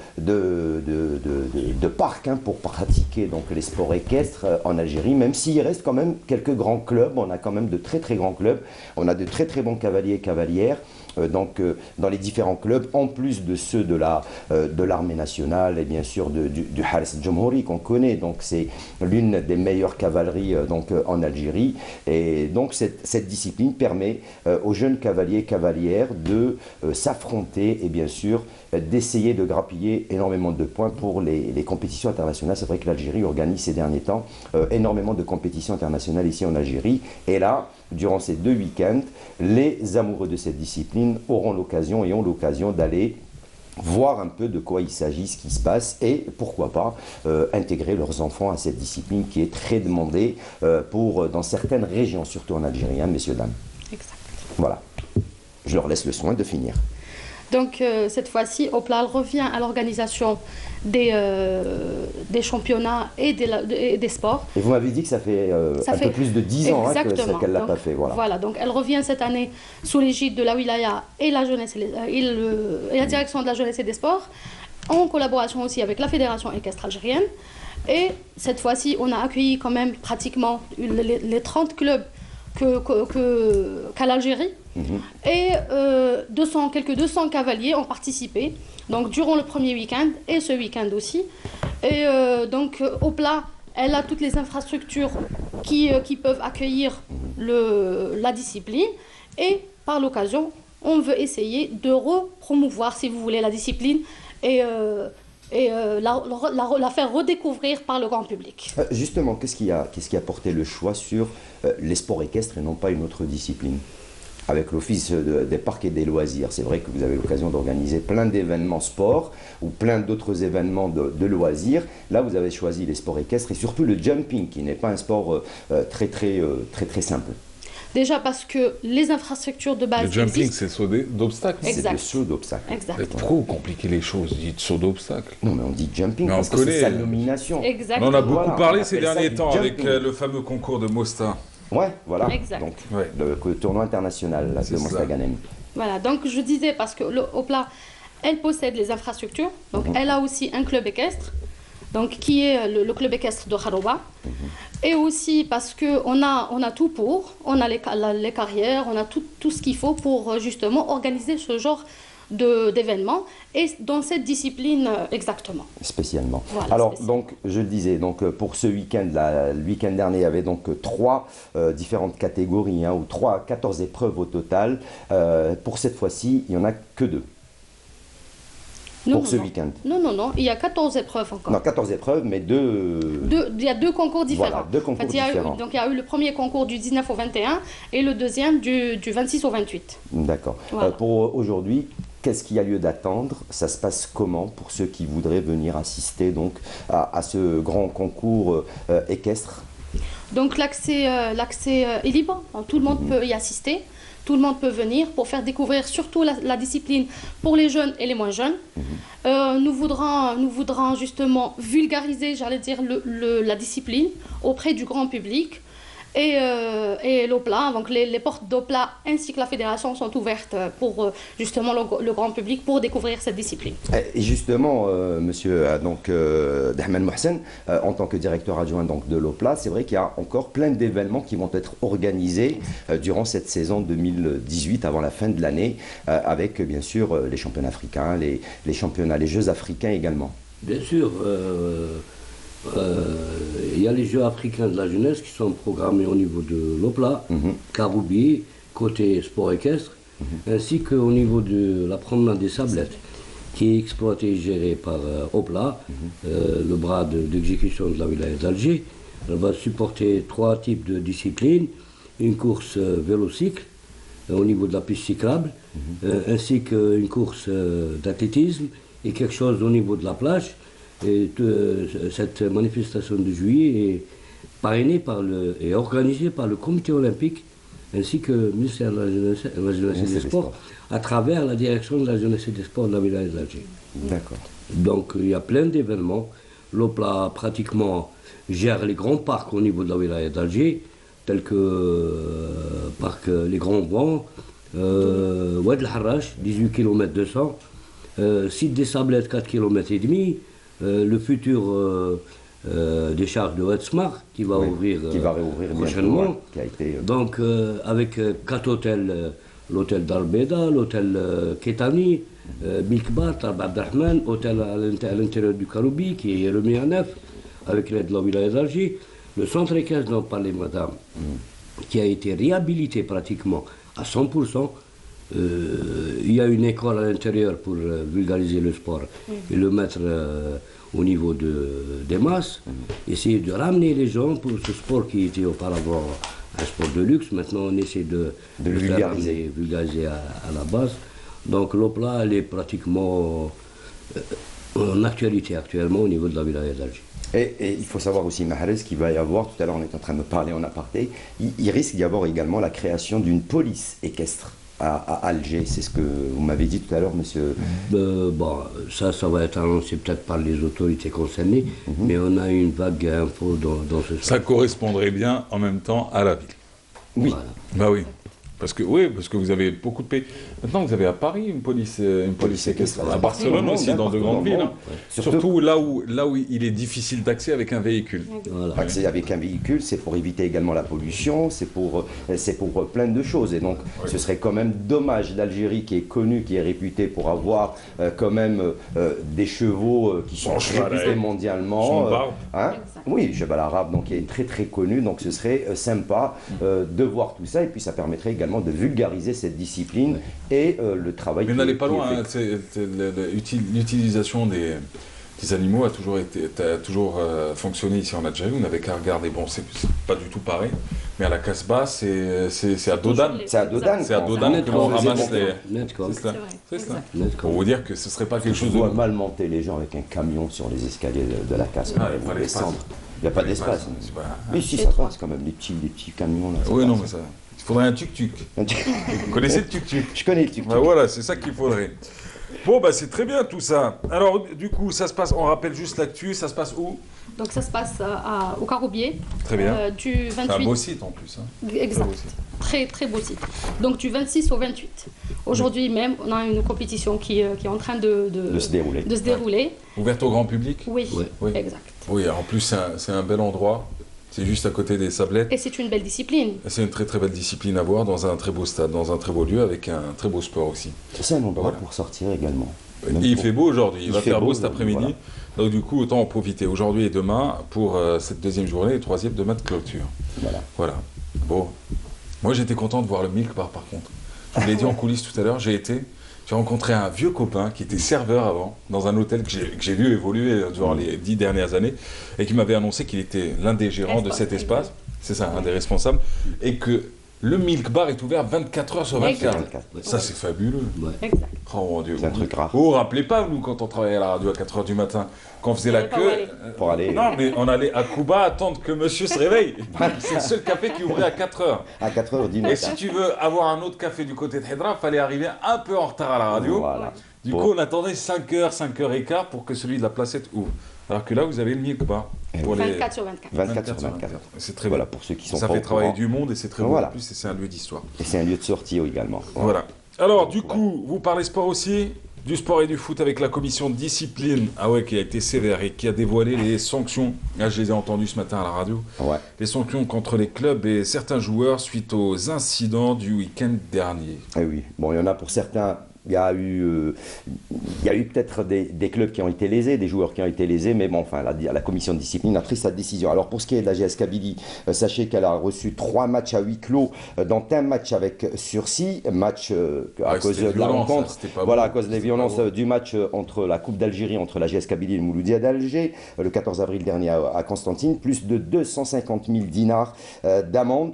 parcs pour pratiquer donc, les sports équestres en Algérie, même s'il reste quand même quelques grands clubs, on a quand même de très très grands clubs, on a de très très bons cavaliers et cavalières. Donc dans les différents clubs, en plus de ceux de l'armée nationale et bien sûr du Haras Jomhouri qu'on connaît, donc c'est l'une des meilleures cavaleries en Algérie, et donc cette discipline permet aux jeunes cavaliers et cavalières de s'affronter et bien sûr d'essayer de grappiller énormément de points pour les compétitions internationales. C'est vrai que l'Algérie organise ces derniers temps énormément de compétitions internationales ici en Algérie, et là durant ces 2 week-ends, les amoureux de cette discipline auront l'occasion et ont l'occasion d'aller voir un peu de quoi il s'agit, ce qui se passe, et pourquoi pas intégrer leurs enfants à cette discipline qui est très demandée dans certaines régions, surtout en Algérie, hein, messieurs, dames. Exact. Voilà. Je leur laisse le soin de finir. Donc cette fois-ci, OPLA revient à l'organisation des championnats et des sports. Et vous m'avez dit que ça fait peu plus de 10 ans qu'elle ne l'a pas fait. Voilà, donc elle revient cette année sous l'égide de la Wilaya et la jeunesse et la direction de la jeunesse et des sports, en collaboration aussi avec la Fédération équestre algérienne. Et cette fois-ci, on a accueilli quand même pratiquement les 30 clubs qu'à l'Algérie. Et quelques 200 cavaliers ont participé, donc durant le premier week-end et ce week-end aussi. Et donc OPLA, elle a toutes les infrastructures qui peuvent accueillir la discipline, et par l'occasion, on veut essayer de repromouvoir, si vous voulez, la discipline et la faire redécouvrir par le grand public. Justement, qu'est-ce qui a porté le choix sur les sports équestres et non pas une autre discipline? Avec l'Office des parcs et des loisirs, c'est vrai que vous avez l'occasion d'organiser plein d'événements sport ou plein d'autres événements de loisirs. Là, vous avez choisi les sports équestres et surtout le jumping, qui n'est pas un sport très simple. Déjà parce que les infrastructures de base. Le jumping, c'est le saut d'obstacle. C'est le saut d'obstacle. Pourquoi vous compliquez les choses? Dites saut d'obstacle. Non, mais on dit jumping mais parce que c'est sa nomination. Exactement. On en a beaucoup parlé ces derniers temps avec le fameux concours de Mostar. Ouais, voilà. Exact. Donc, le tournoi international de Mostaganem. Voilà, donc je disais parce que l'OPLA, elle possède les infrastructures, donc elle a aussi un club équestre, donc qui est le club équestre de Kharouba, et aussi parce qu'on a tout pour, on a les carrières, on a tout ce qu'il faut pour justement organiser ce genre d'événements, et dans cette discipline exactement. Spécialement. Voilà, alors, donc, je le disais, donc, pour ce week-end, le week-end dernier, il y avait donc 3 différentes catégories, ou 14 épreuves au total. Pour cette fois-ci, il n'y en a que 2. Pour ce week-end. Non, il y a 14 épreuves encore. Non, 14 épreuves, mais il y a 2 concours différents. Voilà, 2 concours différents. Donc il y a eu le premier concours du 19 au 21 et le deuxième du 26 au 28. D'accord. Voilà. Pour aujourd'hui, Qu'est-ce qu'il y a lieu d'attendre? Ça se passe comment pour ceux qui voudraient venir assister donc à ce grand concours équestre? Donc l'accès est libre, donc, tout le monde peut y assister, tout le monde peut venir pour faire découvrir surtout la discipline pour les jeunes et les moins jeunes. Nous voudrons justement vulgariser, j'allais dire, la discipline auprès du grand public. Et l'OPLA, donc les portes d'OPLA ainsi que la fédération sont ouvertes pour justement le grand public pour découvrir cette discipline. Et justement, monsieur Dahman Mohsen, en tant que directeur adjoint donc, de l'OPLA, c'est vrai qu'il y a encore plein d'événements qui vont être organisés durant cette saison 2018 avant la fin de l'année, avec bien sûr les championnats africains, les championnats, les Jeux africains également. Bien sûr. Il y a les Jeux africains de la jeunesse qui sont programmés au niveau de l'OPLA, Karoubi, côté sport équestre, ainsi qu'au niveau de la promenade des Sablettes, qui est exploitée et gérée par OPLA, le bras d'exécution de la wilaya d'Alger. Elle va supporter 3 types de disciplines, une course vélocycle au niveau de la piste cyclable, ainsi qu'une course d'athlétisme et quelque chose au niveau de la plage. Et cette manifestation de juillet est parrainée et organisée par le comité olympique ainsi que le ministère de la Jeunesse et des Sports à travers la direction de la Jeunesse et des Sports de la wilaya d'Alger. D'accord. Donc il y a plein d'événements. L'OPLA pratiquement gère les grands parcs au niveau de la wilaya d'Alger, tels que parc Les Grands Vents, Oued El Harrach, 18 km 200, site des Sablettes, 4 km et demi, le futur décharge de Wetzmar qui va ouvrir prochainement. Donc avec 4 hôtels, l'hôtel d'Albeda, l'hôtel Ketani, Milkbar, Talb Abdelrahman, hôtel à l'intérieur du Karoubi qui est remis à neuf avec l'aide de la wilaya d'Alger, le centre équestre dont parlait madame, qui a été réhabilité pratiquement à 100%. Il y a une école à l'intérieur pour vulgariser le sport et le mettre au niveau des masses, essayer de ramener les gens pour ce sport qui était auparavant un sport de luxe. Maintenant on essaie de vulgariser à la base. Donc l'OPLA elle est pratiquement en actualité actuellement au niveau de la wilaya d'Alger. Et il faut savoir aussi, Mahrez, qu'il va y avoir, tout à l'heure on est en train de parler en aparté, il risque d'y avoir également la création d'une police équestre à Alger. C'est ce que vous m'avez dit tout à l'heure, monsieur. Ça va être annoncé peut-être par les autorités concernées, mais on a une vague info dans ce sens. Ça correspondrait bien en même temps à la ville. Oui. Voilà. Bah oui. Parce que vous avez beaucoup de pays. Maintenant, vous avez à Paris une police équestre. À Barcelone aussi, dans de grandes villes. Hein. Surtout là où il est difficile d'accès avec un véhicule. Voilà. Accès avec un véhicule, c'est pour éviter également la pollution, c'est pour plein de choses. Et donc, ce serait quand même dommage l'Algérie qui est connue, qui est réputée pour avoir quand même des chevaux qui sont réputés mondialement. Oui, cheval arabe, donc il est très très connu. Donc, ce serait sympa de voir tout ça. Et puis, ça permettrait également de vulgariser cette discipline et le travail. Mais n'allez pas loin, hein, l'utilisation des animaux a toujours fonctionné ici en Algérie. On n'avait qu'à regarder, bon c'est pas du tout pareil, mais à la Casbah c'est à Dodane. C'est à Dodane. C'est à Dodane que l'on ramasse les... C'est ça. Pour vous dire que ce serait pas quelque chose de... On doit mal monter les gens avec un camion sur les escaliers de la Casbah et vous descendre. Il n'y a pas d'espace. Mais si, ça passe quand même, les petits camions là. Oui, non, mais ça... Il faudrait un tuk-tuk. Vous connaissez le tuk-tuk? Je connais le tuk-tuk. Ben voilà, c'est ça qu'il faudrait. Bon, bah c'est très bien tout ça. Alors, du coup, ça se passe, on rappelle juste l'actu, ça se passe où? Donc ça se passe au Caroubier. Très bien. Du 28... C'est un beau site en plus. Hein. Exact. Très, très beau site. Donc du 26 au 28. Aujourd'hui même, on a une compétition qui est en train de se dérouler. Ouverte au grand public? Oui, exact. Oui, en plus, c'est un bel endroit. C'est juste à côté des Sablettes. Et c'est une belle discipline. C'est une très très belle discipline à voir dans un très beau stade, dans un très beau lieu, avec un très beau sport aussi. C'est un endroit pour sortir également. Il fait beau aujourd'hui, il va faire beau cet après-midi. Voilà. Donc du coup, autant en profiter aujourd'hui et demain pour cette deuxième journée et troisième demain de clôture. Voilà. Bon, moi j'étais content de voir le Milk Bar par contre. Je vous l'ai dit en coulisses tout à l'heure, j'ai rencontré un vieux copain qui était serveur avant, dans un hôtel que j'ai vu évoluer durant les 10 dernières années, et qui m'avait annoncé qu'il était l'un des gérants de cet espace, c'est ça, un des responsables, et que Le Milk Bar est ouvert 24 heures sur 24. Ça, c'est fabuleux. Exact. Oh mon Dieu. C'est un truc rare. Vous vous rappelez pas, nous, quand on travaillait à la radio à 4 heures du matin, quand on faisait la queue. Pour aller. Non, mais on allait à Cuba attendre que monsieur se réveille. C'est le seul café qui ouvrait à 4 heures. À 4 heures du matin. Et si tu veux avoir un autre café du côté de Hedra, il fallait arriver un peu en retard à la radio. Voilà. Du coup, on attendait 5 heures, 5 heures et quart pour que celui de la placette ouvre. Alors que là, vous avez le Milk Bar. Pour 24 sur 24. 24 sur 24. C'est très voilà, bon. pour ceux qui sont ça pas fait au travailler courant. du monde et c'est très bon Voilà. en plus et c'est un lieu d'histoire. Et c'est un lieu de sortie également. Voilà. Alors, du coup, vous parlez sport aussi, du sport et du foot avec la commission de discipline, qui a été sévère et qui a dévoilé les sanctions. Là, je les ai entendues ce matin à la radio. Les sanctions contre les clubs et certains joueurs suite aux incidents du week-end dernier. Eh oui, bon, il y en a pour certains. Il y a eu peut-être des clubs qui ont été lésés, des joueurs qui ont été lésés, mais bon, enfin, la commission de discipline a pris sa décision. Alors, pour ce qui est de la GS Kabylie, sachez qu'elle a reçu 3 matchs à huis clos, dont un match avec sursis, match à cause de la rencontre, à cause des violences du match entre la Coupe d'Algérie, entre la GS Kabylie et le Mouloudia d'Alger, le 14 avril dernier à Constantine, plus de 250 000 dinars d'amende.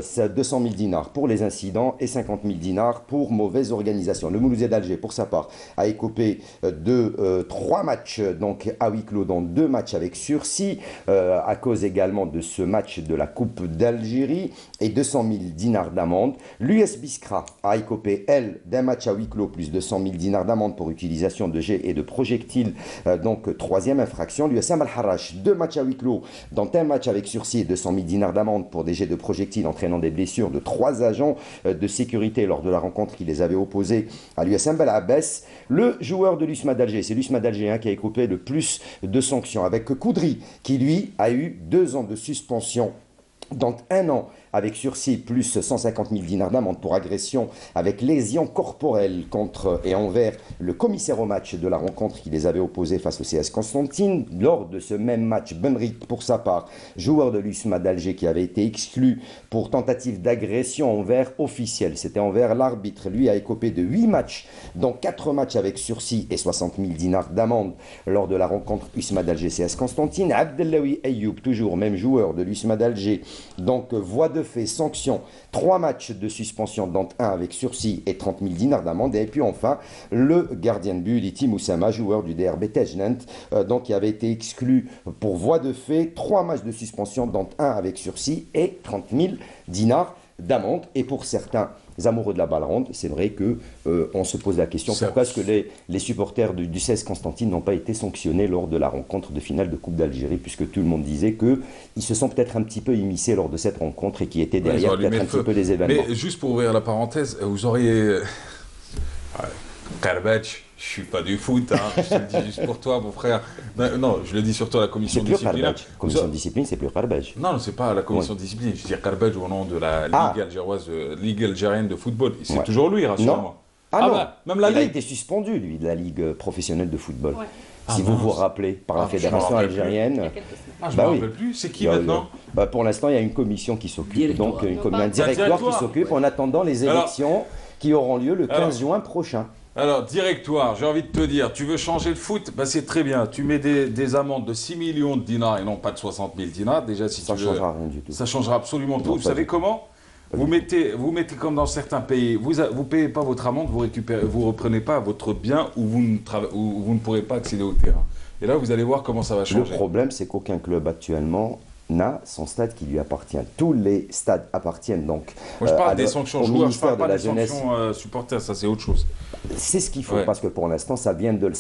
C'est 200 000 dinars pour les incidents et 50 000 dinars pour mauvaise organisation. Le Mouloudia d'Alger, pour sa part, a écopé de 3 matchs donc, à huis clos, dont 2 matchs avec sursis, à cause également de ce match de la Coupe d'Algérie, et 200 000 dinars d'amende. L'US Biskra a écopé, elle, d'un match à huis clos, plus 200 000 dinars d'amende pour utilisation de jets et de projectiles, donc 3e infraction. L'USM Al-Harrach, 2 matchs à huis clos, dont un match avec sursis et 200 000 dinars d'amende pour des jets de projectiles entraînant des blessures de 3 agents de sécurité lors de la rencontre qui les avait opposés à l'USM Bel Abbès. Le joueur de l'USMA d'Alger, c'est l'USMA d'Alger qui a écopé le plus de sanctions, avec Koudri qui lui a eu 2 ans de suspension, donc 1 an avec sursis plus 150 000 dinars d'amende pour agression avec lésion corporelle contre et envers le commissaire au match de la rencontre qui les avait opposés face au CS Constantine. Lors de ce même match, Benrit, pour sa part, joueur de l'USMA d'Alger qui avait été exclu pour tentative d'agression envers officiel, c'était envers l'arbitre, lui a écopé de 8 matchs, dont 4 matchs avec sursis et 60 000 dinars d'amende lors de la rencontre USMA d'Alger CS Constantine. Abdellaoui Ayoub, toujours même joueur de l'USMA d'Alger, donc voie de fait, sanction, 3 matchs de suspension, dont 1 avec sursis et 30 000 dinars d'amende. Et puis enfin, le gardien de but, Liti Moussama, joueur du DRB Tejnant, donc qui avait été exclu pour voie de fait, 3 matchs de suspension, dont 1 avec sursis et 30 000 dinars d'amende. Et pour certains amoureux de la balle ronde, c'est vrai que on se pose la question pourquoi est-ce que les supporters du 16 Constantine n'ont pas été sanctionnés lors de la rencontre de finale de Coupe d'Algérie, puisque tout le monde disait qu'ils se sont peut-être un petit peu immiscés lors de cette rencontre et qui étaient derrière peut-être un petit peu les événements. Mais juste pour ouvrir la parenthèse, vous auriez... Karbach, je suis pas du foot, hein. Je te le dis juste pour toi, mon frère. Non, je le dis surtout à la commission de discipline. La commission de discipline, c'est plus Karbach. Non, c'est pas la commission de discipline. Je veux dire Karbach au nom de la Ligue algéroise, Ligue algérienne de football. C'est toujours lui, rassure-moi. Non. Même la Il Ligue. a été suspendu, lui, de la Ligue professionnelle de football. Si vous vous rappelez, par la fédération algérienne. Je ne me rappelle plus. C'est qui maintenant pour l'instant, il y a une commission qui s'occupe, donc un directoire qui s'occupe en attendant les élections qui auront lieu le 15 juin prochain. Alors, directoire, j'ai envie de te dire, tu veux changer le foot, c'est très bien. Tu mets des amendes de 6 millions de dinars et non pas de 60 000 dinars. Déjà, si ça ne changera rien du tout. Ça changera absolument tout. Vous savez comment ? Vous mettez comme dans certains pays, vous ne payez pas votre amende, vous ne reprenez pas votre bien ou vous ne pourrez pas accéder au terrain. Et là, vous allez voir comment ça va changer. Le problème, c'est qu'aucun club actuellement n'a son stade qui lui appartient. Tous les stades appartiennent donc Moi, je parle des sanctions joueurs, je ne parle pas des sanctions supporters, ça c'est autre chose. C'est ce qu'il faut, parce que pour l'instant, ça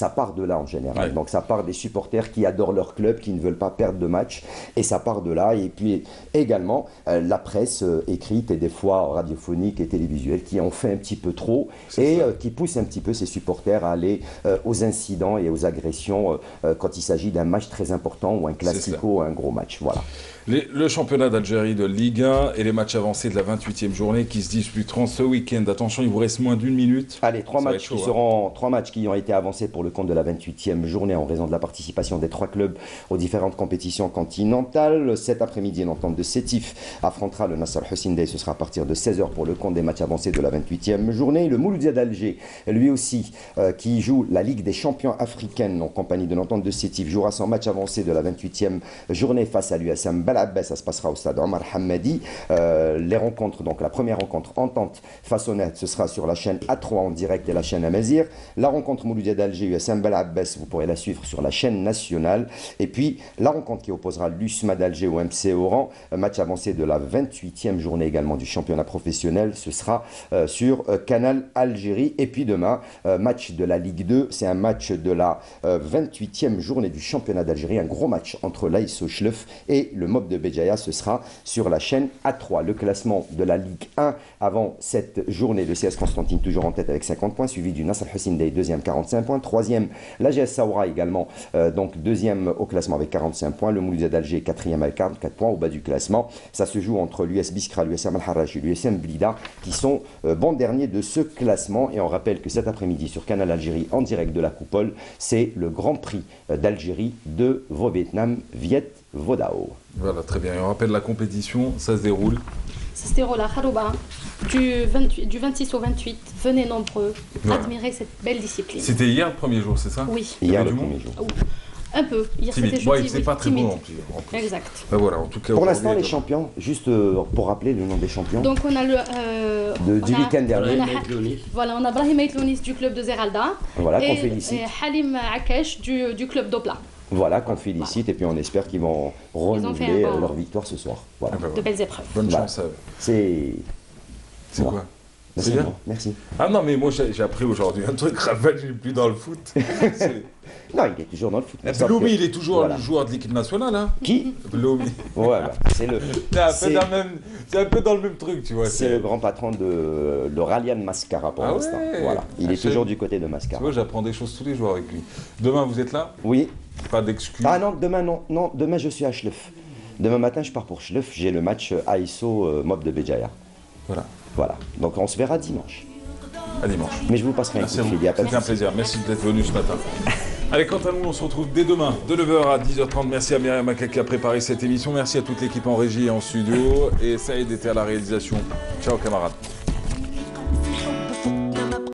part de là en général. Donc ça part des supporters qui adorent leur club, qui ne veulent pas perdre de match, et ça part de là. Et puis également, la presse écrite et des fois radiophonique et télévisuelle qui en fait un petit peu trop et qui pousse un petit peu ces supporters à aller aux incidents et aux agressions quand il s'agit d'un match très important ou un classico, un gros match. Voilà. Le championnat d'Algérie de Ligue 1 et les matchs avancés de la 28e journée qui se disputeront ce week-end. Attention, il vous reste moins d'1 minute. Allez, 3 matchs qui ont été avancés pour le compte de la 28e journée en raison de la participation des 3 clubs aux différentes compétitions continentales. Cet après-midi, l'entente de Sétif affrontera le Nasser Hussein Dey. Ce sera à partir de 16h pour le compte des matchs avancés de la 28e journée. Le Mouloudia d'Alger, lui aussi, qui joue la Ligue des champions africaine en compagnie de l'entente de Sétif, jouera son match avancé de la 28e journée face à l'US USM Bel Abbès, ça se passera au stade Omar Hamadi. Les rencontres, donc la première rencontre Entente Façonnette, ce sera sur la chaîne A3 en direct et la chaîne Amazir. La rencontre Mouloudia d'Alger USM Bel Abbès, vous pourrez la suivre sur la chaîne nationale. Et puis la rencontre qui opposera l'USMA d'Alger au MC Oran, match avancé de la 28e journée également du championnat professionnel, ce sera sur Canal Algérie. Et puis demain, match de la Ligue 2, c'est un match de la 28e journée du championnat d'Algérie, un gros match entre l'ASO Chlef et le Mob de Béjaïa, ce sera sur la chaîne A3. Le classement de la Ligue 1 avant cette journée, le CS Constantine toujours en tête avec 50 points, suivi du Nasr Hussein Dey, deuxième 45 points, troisième l'AGS Saoura également, donc deuxième au classement avec 45 points, le Mouloudia d'Alger quatrième avec 44 points. Au bas du classement, ça se joue entre l'US Biskra, l'USM Al-Harrach et l'USM Blida qui sont bons derniers de ce classement. Et on rappelle que cet après-midi sur Canal Algérie en direct de la Coupole, c'est le Grand Prix d'Algérie de Vietnam Viet Vodao. Voilà, très bien. Et on rappelle la compétition, ça se déroule. Ça se déroule à Kharouba du 26 au 28. Venez nombreux admirer cette belle discipline. C'était hier le premier jour, c'est ça? Oui. Hier le premier jour. Un peu. Hier c'était jeudi. C'est pas très bon en plus. Exact. Ben voilà, en tout cas, pour l'instant, les champions, juste pour rappeler le nom des champions. Donc on a du week-end dernier. Voilà, on a Brahim Aitlounis du club de Zeralda. Voilà, qu'on félicite. Et Halim Akesh du club d'Opla. Voilà, qu'on félicite et puis on espère qu'ils vont renouveler leur victoire ce soir. Voilà. De belles épreuves. Bonne chance à eux. C'est quoi? C'est bien. Merci. Ah non, mais moi j'ai appris aujourd'hui un truc, Raphaël, il n'est plus dans le foot. Non, il est toujours dans le foot. Lomi, il est toujours le joueur de l'équipe nationale. Hein. Qui? Lomi. Ouais, c'est le. C'est un peu dans le même truc, tu vois. C'est le grand patron de Ralian Mascara pour l'instant. Ouais. Voilà. Il est toujours du côté de Mascara. Tu vois, j'apprends des choses tous les jours avec lui. Demain, vous êtes là? Oui. Pas d'excuses. Ah non, demain, non. Non, demain, je suis à Chlef. Demain matin, je pars pour Chlef. J'ai le match AISO Mob de Béjaïa. Voilà. Donc, on se verra dimanche. À dimanche. Mais je vous passerai un coup de fil. C'était un plaisir. Merci d'être venu ce matin. Allez, quant à nous, on se retrouve dès demain, de 9h à 10h30. Merci à Myriam Makak qui a préparé cette émission. Merci à toute l'équipe en régie et en studio. Et Saïd était à la réalisation. Ciao, camarades.